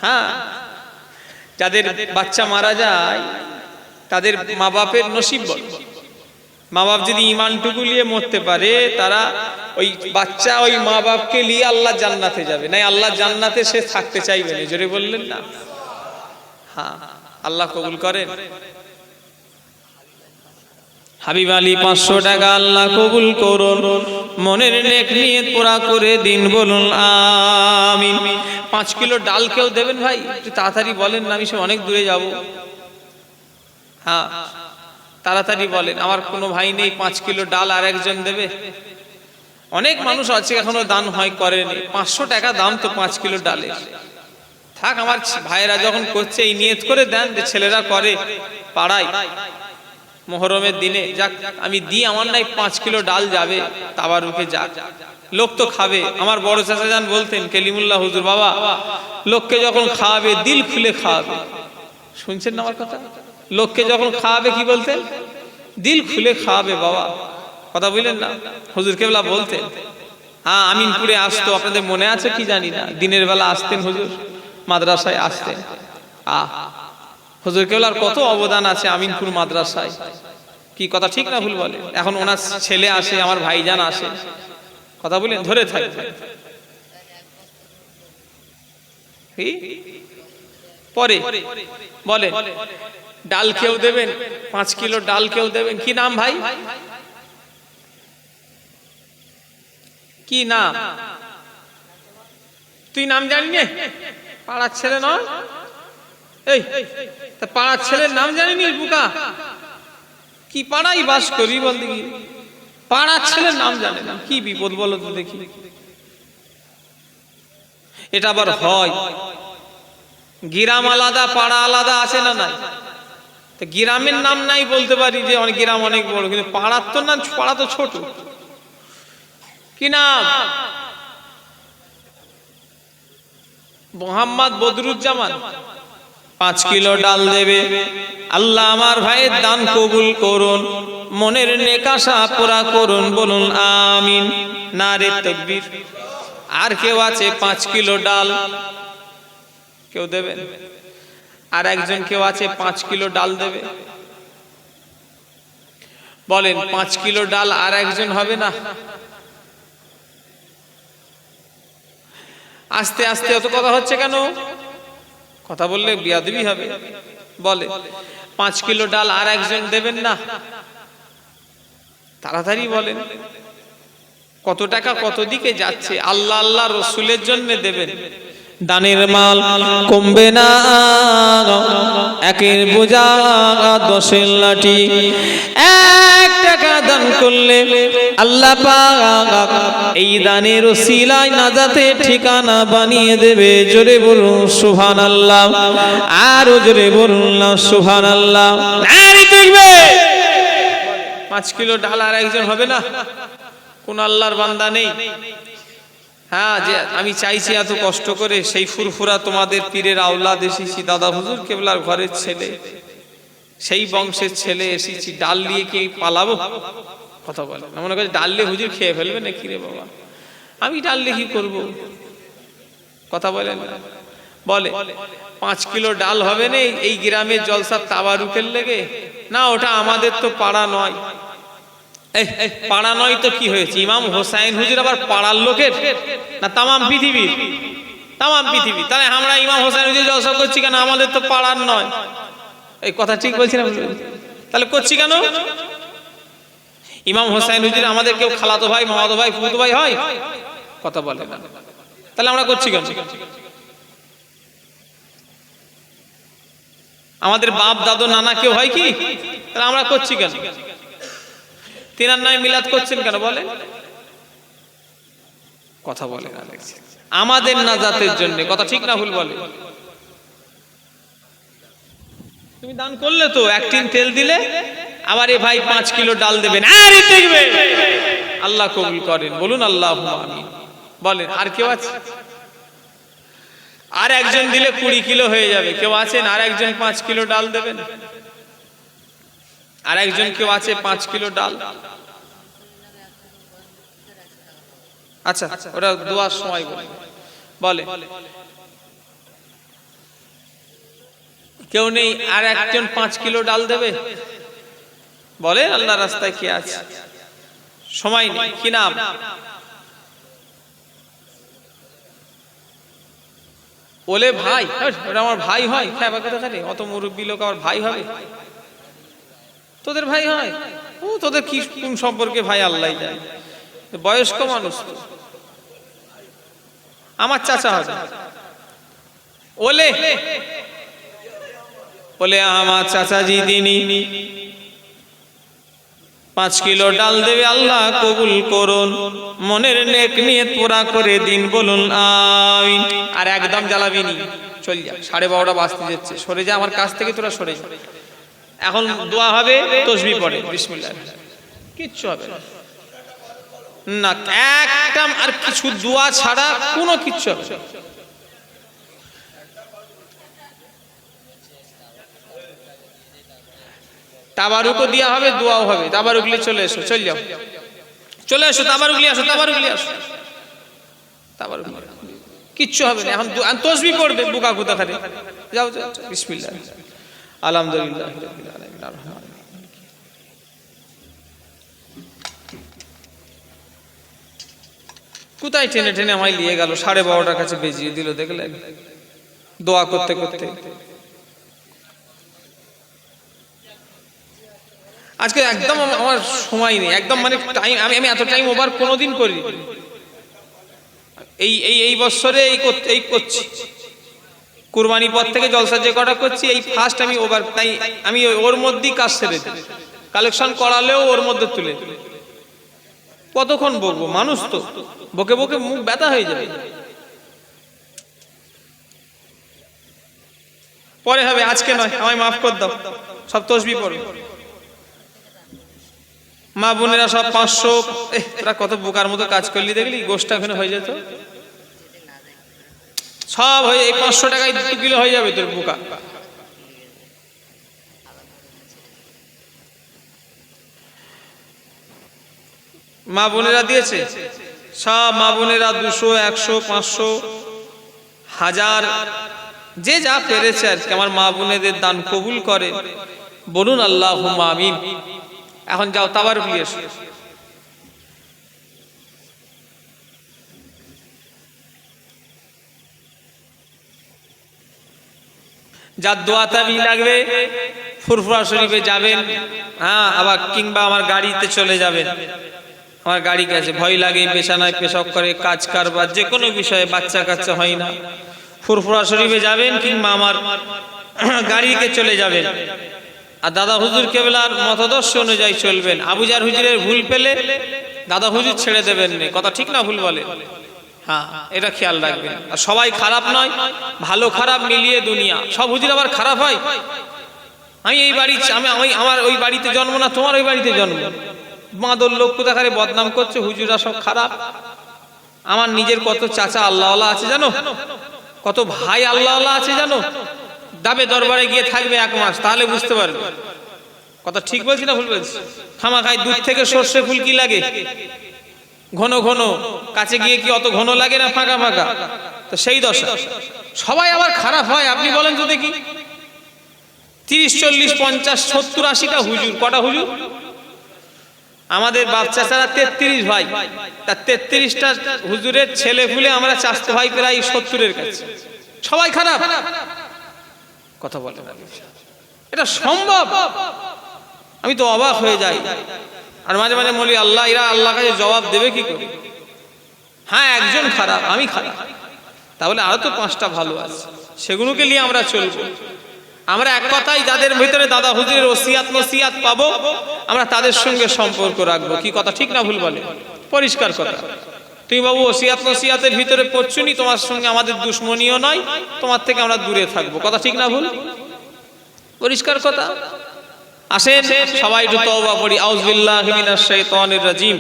হ্যাঁ, যাদের বাচ্চা মারা যায় তাদের মা বাপের নসিব বল। মা বাপ যদি ঈমানটুকু নিয়ে মরতে পারে, তারা ওই বাচ্চা ওই মা বাপকে নিয়ে আল্লাহ জান্নাতে যাবে। নাই আল্লাহ জান্নাতে সে থাকতে চাইবে না। জোরে বললেন না? হ্যাঁ, আল্লাহ কবুল করেন। হাবিব আলী 500 টাকা, আল্লাহ কবুল করুন, মনের নেক নিয়ত পুরা করে দিন, বলুন আমিন। 5 কিলো ডাল কেউ দেবেন ভাই? একটু তাড়াতাড়ি বলেন না, আমি সে অনেক দূরে যাব। হ্যাঁ তাড়াতাড়ি বলেন, আমার কোনো ভাই নেই 5 কিলো ডাল আর একজন দেবে? অনেক মানুষ আছে এখনো দান হয় করেনি। 500 টাকা দাম তো 5 কিলো ডালে। থাক, আমার ভাইয়েরা যখন করছে এই নিয়ত করে দেন যে ছেলেরা করে পাড়ায় মুহররমের দিনে, যাক আমি দিই, আমার নাই 5 কিলো ডাল যাবে তাবারুকে, যাক লোক তো খাবে। আমার বড় চাচা যান বলতেন, কেলিমুল্লাহ হুজুর বাবা, লোককে যখন খাওয়াবে দিল খুলে খাওয়াবে। শুনছেন না আমার কথা? লোককে যখন খাওয়াবে কি বলতেন? দিল খুলে খাওয়াবে বাবা। কথা বুঝলেন না? হুজুর কেবলা বলতেন। হ্যাঁ, আমিনপুরে আসতো, আপনাদের মনে আছে কি জানি না, দিনের বেলা আসতেন হুজুর, মাদ্রাসায় আসতেন। হুজুর কেবলার কত অবদান আছে আমিনপুর মাদ্রাসায়, কি কথা ঠিক না ভুল বলে? এখন ওনার ছেলে আসে, আমার ভাইজান আসে, কথা বলেন, ধরে থাকবে। পরে বলে ডাল কেউ দেবেন, 5 কিলো ডাল কেউ দেবেন। কি নাম ভাই, কি নাম? তুই নাম জানি না? পাড়ার ছেলে নয়? এই তা পাড়ার ছেলের নাম জানিনি বুকা? কি পাড়াই বাস করি বল দেখি, পাড়ার ছেলের নাম জানে না, কি বিপদ বলো তো দেখি। এটা আবার হয়, গ্রাম আলাদা পাড়া আলাদা আছে না নাই? তো গ্রামের নাম নাই বলতে পারি যে অনেক গ্রাম অনেক বড়, কিন্তু পাড়ার তো না, পাড়া তো ছোট। কি নাম? মোহাম্মদ বদরুজ্জামান। 5 কিলো ডাল দেবে। আল্লাহ আমার ভাইয়ের দান কবুল করুন, মনের নেক আশা পুরা করুন, বলুন আমিন, নারে তাকবীর। আর কেউ আছে 5 কিলো ডাল কেউ দেবেন? আর একজন কেউ আছে 5 কিলো ডাল দেবে? বলেন 5 কিলো ডাল আর একজন হবে না? আস্তে আস্তে অত কথা হচ্ছে কেন? কথা বললে বিয়াদবি হবে। বলে 5 কিলো ডাল আর একজন দেবেন না? তাড়াতাড়ি বলেন, কত টাকা কত দিকে যাচ্ছে? আল্লাহ আল্লাহ রসুলের জন্য দেবেন। দানের মাল কমবে না, একের বোঝা 10-এর লাঠি। 1 টাকা দান করলে আল্লাহ পাক এই দানের ওসিলায় নাজাতের ঠিকানা বানিয়ে দেবে। জোরে বলুন সুবহানাল্লাহ, আর জোরে বলুন সুবহানাল্লাহ। নারী দেখবে 5 কিলো ডাল আর একজন হবে না? কোন আল্লাহর বান্দা নেই? হ্যাঁ, যে আমি চাইছি এত কষ্ট করে সেই ফুরফুরা তোমাদের পীরের আওলাদ এসেছি, দাদা হুজুর কেবলার ঘরের ছেলে, সেই বংশের ছেলে এসেছি, ডাল নিয়ে কি পালাবো? কথা বলে না, মনে করছে ডাল নিয়ে হুজুর খেয়ে ফেলবে নাকি রে বাবা, আমি ডাল নিয়ে কি করবো? কথা বলেন না। বলে 5 কিলো ডাল হবে না এই গ্রামের জলসা তাবারুকের লেগে? না, ওটা আমাদের তো পাড়া নয়। পাড়া নয় তো কি হয়েছে? ইমাম হোসাইন হুজুর আবার পাড়ার লোকের না তামাম পৃথিবীর? তামাম পৃথিবী। তাহলে আমরা ইমাম হোসাইন হুজুর জলসা করছি কেন? আমাদের তো পাড়ার নয়। এই কথা ঠিক বলছি না? তাহলে করছি কেন? ইমাম হোসাইন হুজুর আমাদের কেউ খালাতো ভাই, মামাতো ভাই, ফুফাতো ভাই হয়? কথা বলে না। তাহলে আমরা করছি কেন? আমাদের বাপ দাদু নানা কেউ হয় কি? তাহলে আমরা করছি কেন? তিনার নামে মিলাদ করছেন কেন বলে? কথা বলে না, আমাদের নাজাতের জন্য। কথা ঠিক না ভুল বলে? তুমি দান করলে তো 1 টিন তেল দিলে, আবার এ ভাই 5 কিলো ডাল দেবেন, আরে দেখবে আল্লাহ কবুল করেন, বলুন আল্লাহুম্মা আমিন। বলেন আর কেউ আছে? আর একজন দিলে 20 কিলো হয়ে যাবে। কেউ আছেন আর একজন 5 কিলো ডাল দেবেন? আর একজন কেউ আছে 5 কিলো ডাল? আচ্ছা, ওটা দোয়ার সময় বলে। কেউ নেই আর একজন 5 কিলো ডাল দেবে? বলে আল্লাহ রাস্তায় কে আছে? সময় নেই। কি নাম? বলে ভাই, ওটা আমার ভাই হয়? অত মুরব্বী লোক আমার ভাই হবে? তোদের ভাই হয়? ও তোদের কি কোন সম্পর্কে ভাই আল্লাহ জানে। বয়স্ক মানুষ তো, আমার চাচা হবে। বলে আমার চাচাজি তিনি 5 কিলো ডাল দেবে, আল্লাহ কবুল করুন, মনের নেক নিয়ত পুরা করে দিন, বলুন আমিন। আর একদম জ্বালাবি নি, চল যা, 12:30 বাজতে যাচ্ছে, সরে যা আমার কাছ থেকে, তোরা সরে যা। এখন দোয়া হবে, তাসবিহ পড়ে বিসমিল্লাহ, কিচ্ছু হবে না। একটা আর কিছু দোয়া ছাড়া কোনো কিচ্ছু হবে না। তাবারুকও দেওয়া হবে, দোয়াও হবে। তাবারুক নিয়ে চলে এসো, চল যাও, চলে এসো, তাবারুক নিয়ে আসো, তাবারুক নিয়ে আসো। তারপর কিচ্ছু হবে না, এখন তসবিহ পড়বে বুকা কুতা খারে। যাও যাও, বিসমিল্লাহ, আলহামদুলিল্লাহ রাব্বিল আলামিন, আর রহমান। কোথায় টেনে টেনে আমায় নিয়ে গেল, 12:30টার কাছে বেজিয়ে দিল, দেখলেন, দোয়া করতে করতে। আজকে একদম আমার সময় নেই, একদম মানে টাইম, আমি এত টাইম ওভার কোনোদিন করি। এই বছরে এই করছি, কুরবানি পর থেকে জলসা যে কটা করছি, এই ফার্স্ট আমি ওভার, তাই আমি ওর মধ্যেই কাজ সেরে দিই। কালেকশন করালেও ওর মধ্যে তুলে। কতক্ষণ বলবো, মানুষ তো বকে বকে মুখ ব্যথা হয়ে যাবে। পরে হবে, আজকে নয়, আমায় মাফ করে দাও। সব তসবিহ পড়ো, মা বোনেরা সব 500। তোরা কত বোকার মতো কাজ করলি, দেখলি গোষ্ঠটা ওখানে হয়ে যেত সব, হয়ে এই 500 টাকায় 2 কিলো হয়ে যাবে তোর বোকা। মা বোনেরা দিয়েছে সব, মা বোনেরা 200, 100, 500, 1000 যে যা পেরেছে আর কি। আমার মা বোনেদের দান কবুল করে, বলুন আল্লাহুম্মা আমিন। এখন যাও তাবার নিয়ে এসো। যার দোয়া তাবিজ লাগবে ফুরফুরা শরীফে যাবেন, হ্যাঁ, আবার কিংবা আমার গাড়িতে চলে যাবেন। আমার গাড়ি গেছে, ভয় লাগে, পেশানায় পেশাব করে, কাজ কারবার যে কোনো বিষয়ে বাচ্চা কাচ্চা হয় না, ফুরফুরা শরীফে যাবেন কিংবা আমার গাড়িতে চলে যাবেন। আর দাদা হুজুর কেবলার মতাদর্শ অনুযায়ী চলবেন। আবুজার হুজুরের ভুল পেলে দাদা হুজুর ছেড়ে দেবেন না, কথা ঠিক না ভুল বলে? হ্যাঁ, এটা খেয়াল রাখবেন। আর সবাই খারাপ নয়, ভালো খারাপ মিলিয়ে দুনিয়া। সব হুজুর আবার খারাপ হয়? আমি এই বাড়ি, আমার ওই বাড়িতে জন্ম না, তোমার ওই বাড়িতে জন্ম। বাঁদর লোক কোথাকারে বদনাম করছে, হুজুরা সব খারাপ। আমার নিজের কত চাচা আল্লাহওয়ালা আছে জানো, কত ভাই আল্লাহওয়ালা আছে জানো। দাবে দরবারে গিয়ে থাকবে 1 মাস, তাহলে বুঝতে পারবে কথা ঠিক বলছি না ভুল বলছি। খামাখাই দুধ থেকে সর্ষে ফুল কি লাগে, ঘন ঘন, কাছে গিয়ে কি অত ঘন লাগে না, ফাঁকা ফাঁকা। তো সেই দশা। সবাই আবার খারাপ হয়? আপনি বলেন তো দেখি। 30, 40, 50, 70, 80টা হুজুর, কটা হুজুর? আমাদের বাপ চাচারা 33 ভাই, তার 33টা হুজুরের ছেলে ফুলে আমরা চাচতো ভাই প্রায় 70-এর কাছে। সবাই খারাপ? কথা বলে না, এটা সম্ভব? আমি তো অবাক হয়ে যাই। আর মাঝে মাঝে বলি, আল্লাহ, এরা আল্লাহ কাছে জবাব দেবে কি করে? হ্যাঁ, একজন খারাপ, আমি খারাপ, তাহলে আরো তো 5টা ভালো আছে, সেগুলোকে নিয়ে আমরা চলবো। আমরা এক কথাই যাদের ভিতরে দাদা হুজুরের ওসিয়াত নসিয়াত পাবো, আমরা তাদের সঙ্গে সম্পর্ক রাখবো। কি কথা ঠিক না ভুল বলে? পরিষ্কার কথা। তুমি বাবু ওসিয়াত নসিয়াতের ভিতরে পড়ছো নি, তোমার সঙ্গে আমাদের দুশ্মনীও নয়, তোমার থেকে আমরা দূরে থাকবো। কথা ঠিক না ভুল? পরিষ্কার কথা। আসেন সবাই একটু তওবা পড়ি। আউযুবিল্লাহি মিনাশ শাইতানির রাজিম,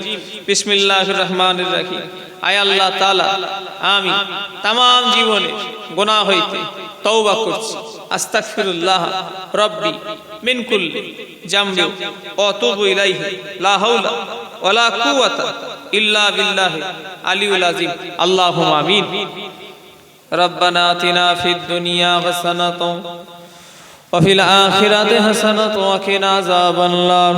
বিসমিল্লাহির রহমানির রহিম। আয় আল্লাহ তাআলা, আমি তাম জীবনে গুনাহ হইতে তওবা করছি। আস্তাগফিরুল্লাহ রাব্বি মিন কুল্লি জামবি ওয়া আতুবু ইলাইহি, লা হাওলা ওয়ালা কুওয়াতা ইল্লা বিল্লাহি আলিয়্যিল আযীম। আল্লাহুম্মা আমিন। রব্বানা আতিনা ফিদ দুনিয়া হাসানাতাও ওয়া ফিল আখিরাতি হাসানাতাও ওয়া কিনা আযাবান্নার।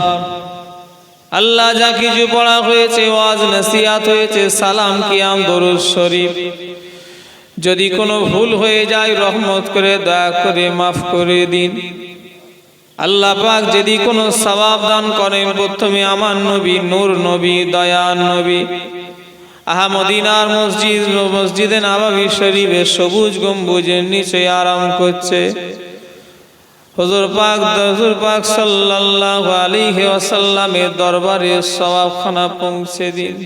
আল্লাহ, যা কিছু পড়া হয়েছে, ওয়াজ নসিহত হয়েছে, সালাম কিয়াম দরুদ শরীফ, যদি কোনো ভুল হয়ে যায় রহমত করে দয়া করে মাফ করে দিন। আল্লাহ পাক যদি কোনো সওয়াব দান করেন, প্রথমে আমার নবী, নূর নবী, দয়ার নবী আহমদিনার মসজিদে নববী শরীফে সবুজ গম্বুজের নিচে আরাম করছে। হুজুর পাক সাল্লাল্লাহু আলাইহি ওয়াসাল্লামের দরবারে সওয়াবখানা পৌঁছে দিন।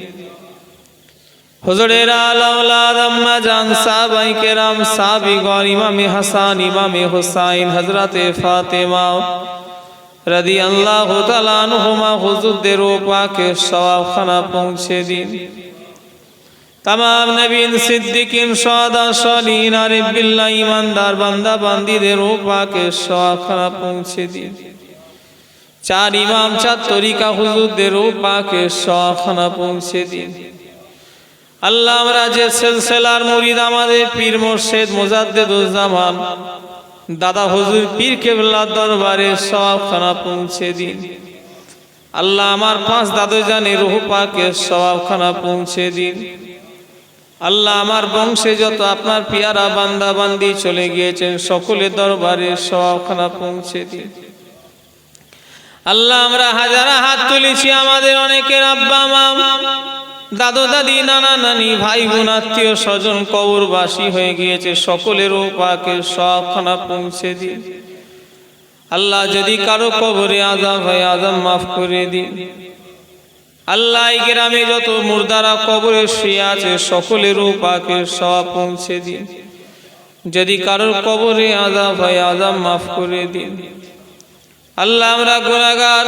হুজুরের আওলাদ আম্মা জান, সাহাবায়ে কেরাম, সাহাবীগণ, ইমামে হাসান, ইমামে হুসাইন, হযরতে ফাতেমা রাদিয়াল্লাহু তাআলা আনহুমা, হুজুরদের পাকে সওয়াবখানা পৌঁছে দিন। तमाम नबीन, सिद्दीकीन, शुहदा, सालिहीन, आरिफ बिल्लाह, ईमानदार बंदा बांदीদের পাকে সওয়াবখানা পৌঁছে দিন। 4 ইমাম, 4 তরিকা হুজুরদের পাকে সওয়াবখানা পৌঁছে দিন। আল্লাহ আমরা যে সিলসিলার মুরিদ আমাদের পীর মুর্শিদ মুজাদ্দিদুজ্জামান দাদা হুজুর পীর কেবলার দরবারে সওয়াবখানা পৌঁছে দিন। আল্লাহ আমার 5 দাদু জানের রূহ পাকের সওয়াবখানা পৌঁছে দিন। আল্লাহ আমার বংশে যত আপনার পিয়ারা বান্দা বান্দি চলে গিয়েছেন সকলের দরবারে সওয়াবখানা পৌঁছে দিন। আল্লাহ আমরা হাজারা হাত তুলেছি, আমাদের অনেকের আব্বা মা দাদু দাদি নানা নানি ভাই বোন আত্মীয় স্বজন কবরবাসী হয়ে গিয়েছে, সকলের রূহ পাকের সওয়াবখানা পৌঁছে দিন। আল্লাহ যদি কারো কবরে আযাব হয় আযাব মাফ করে দিন। আল্লাহ এই গ্রামে যত মুর্দারা কবরে শুয়ে আছে সকলের রূহ পাকের সওয়াব পৌঁছে দিন। যদি কারোর কবরে আযাব হয় আযাব মাফ করে দিন। আল্লাহ আমরা গুনাহগার,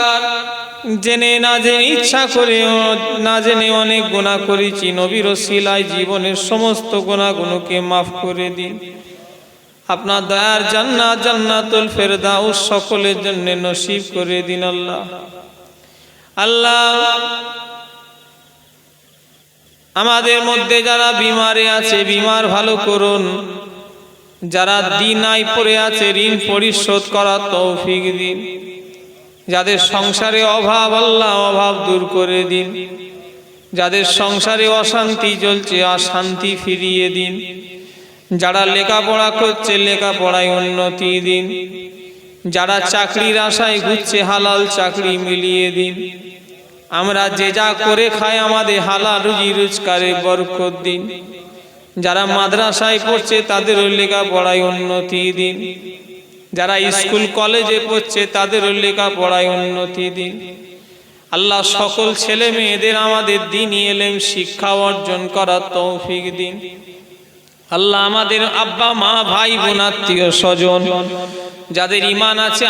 জেনে না জেনে ইচ্ছা করে না জেনে অনেক গুনাহ করেছি, নবীর ওসিলায় জীবনের সমস্ত গুনাহগুলোকে মাফ করে দিন। আপনার দয়ার জান্নাত জান্নাতুল ফেরদাউস সকলের জন্য নসিব করে দিন। আল্লাহ আল্লাহ আমাদের মধ্যে যারা বিমারে আছে বিমার ভালো করুন, যারা দিনায় পড়ে আছে ঋণ পরিশোধ করার তৌফিক দিন। যাদের সংসারে অভাব আল্লাহ অভাব দূর করে দিন। যাদের সংসারে অশান্তি চলছে অশান্তি ফিরিয়ে দিন। যারা লেখাপড়া করছে লেখাপড়ায় উন্নতি দিন। যারা চাকরির আশায় ঘুরছে হালাল চাকরি মিলিয়ে দিন। আমরা যে যা করে খাই আমাদের হালাল রুজি রোজগারে বরকত দিন। যারা মাদ্রাসায় পড়ছে তাদের লেখাপড়ায় উন্নতি দিন। যারা স্কুল কলেজে পড়ছে তাদের লেখাপড়ায় উন্নতি দিন। আল্লাহ সকল ছেলে মেয়েদের আমাদের দ্বীনি ইলম শিক্ষা অর্জন করার তৌফিক দিন। আল্লাহ আমাদের আব্বা মা ভাই বোন আত্মীয় স্বজন যাদের ঈমান আছে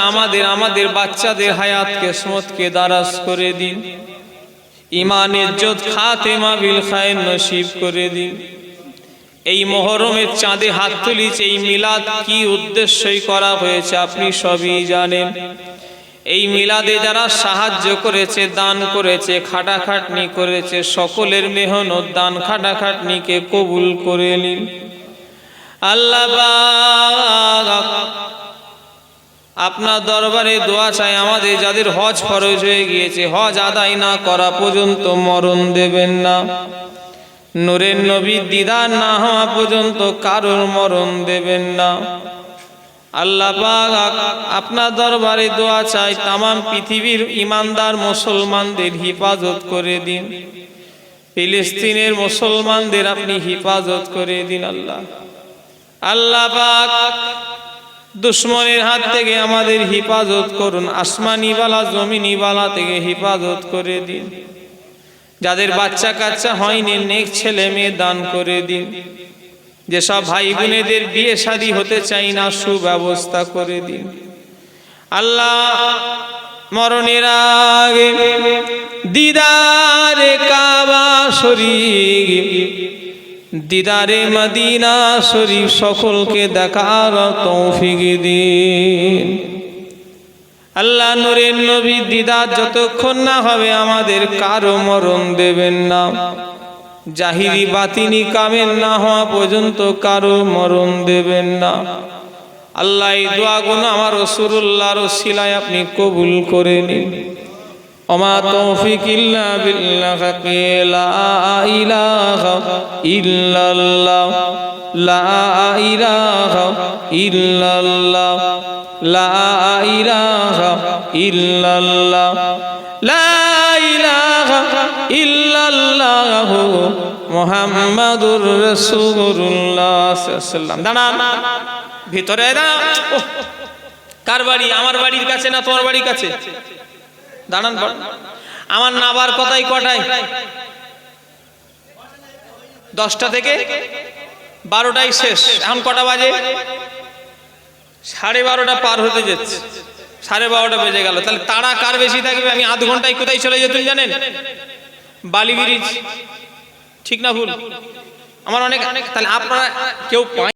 আমাদের বাচ্চাদের হায়াত কিসমতকে দারাজ করে দিন। ঈমান ইজ্জত খাতেমা বিল খায়র নসিব করে দিন। এই মুহররমের চাঁদে হাত তুলিছে, এই মিলাদ কি উদ্দেশ্যই করা হয়েছে আপনি সবই জানেন। এই মিলাদে যারা সাহায্য করেছে দান করেছে খাটাখাটনি করেছে সকলের মেহনত দান খাটাখাটনিকে কবুল করে নিন। আল্লাহ পাক আপনার দরবারে দোয়া চাই, আমাদের যাদের হজ ফরজ হয়ে গিয়েছে হজ আদায় না করা পর্যন্ত মরণ দেবেন না। নূরের নবী দিদার না হওয়া পর্যন্ত কারোর মরণ দেবেন না। আল্লাহ পাক আপনার দরবারে দোয়া চাই, তামাম পৃথিবীর ইমানদার মুসলমানদের হিফাজত করে দিন। ফিলিস্তিনের মুসলমানদের আপনি হিফাজত করে দিন। আল্লাহ পাক দুশ্মনের হাত থেকে আমাদের হিফাজত করুন। আসমানি বালা জমিনি বালা থেকে হিফাজত করে দিন। যাদের বাচ্চা কাচ্চা হয়নি নেক ছেলে মেয়ে দান করে দিন। যেসব ভাই বোনেদের বিয়ে শাদী হতে চাই না সুব্যবস্থা করে দিন। আল্লাহ মরণের আগে দিদারে কাবা শরীফ দিদারে মদিনা শরীফ সকলকে দেখার তৌফিক দিন। আল্লাহ নূরের নবী দিদার যতক্ষণ না হবে আমাদের কারো মরণ দেবেন না। জাহিরি বাতিনি কামেল না হওয়া পর্যন্ত কারো মরণ দেবেন না। আল্লাহ এই দোয়াগুলো আমার রাসূলুল্লাহর ওসিলায় আপনি কবুল করে নিন। ওমা তৌফিক ইল্লা বিল্লাহ, লা ইলাহা ইল্লাল্লাহ, লা ইলাহা ইল্লাল্লাহ, লা ইলাহা ইল্লাল্লাহ, লা ইলাহা ইল্লাল্লাহ মুহাম্মাদুর রাসূলুল্লাহ সাল্লাল্লাহু আলাইহি ওয়াসাল্লাম। দাঁড়ান ভিতরে দাঁড়ান। কার বাড়ি? আমার বাড়ির কাছে না তোমার বাড়ির কাছে? দাঁড়ান। আমার নাবার কথাই কটায়? 10টা থেকে 12টাই শেষ। এখন কটা বাজে? 12:30 পার হতে যাচ্ছে। 12:30 বেজে গেল। তাহলে তাড়া কার বেশি থাকবে? আমি আধ ঘন্টায় কোথায় চলে যেতেন জানেন? বালি ব্রিজ। ঠিক না ভুল? আমার অনেক তাহলে আপনারা কেউ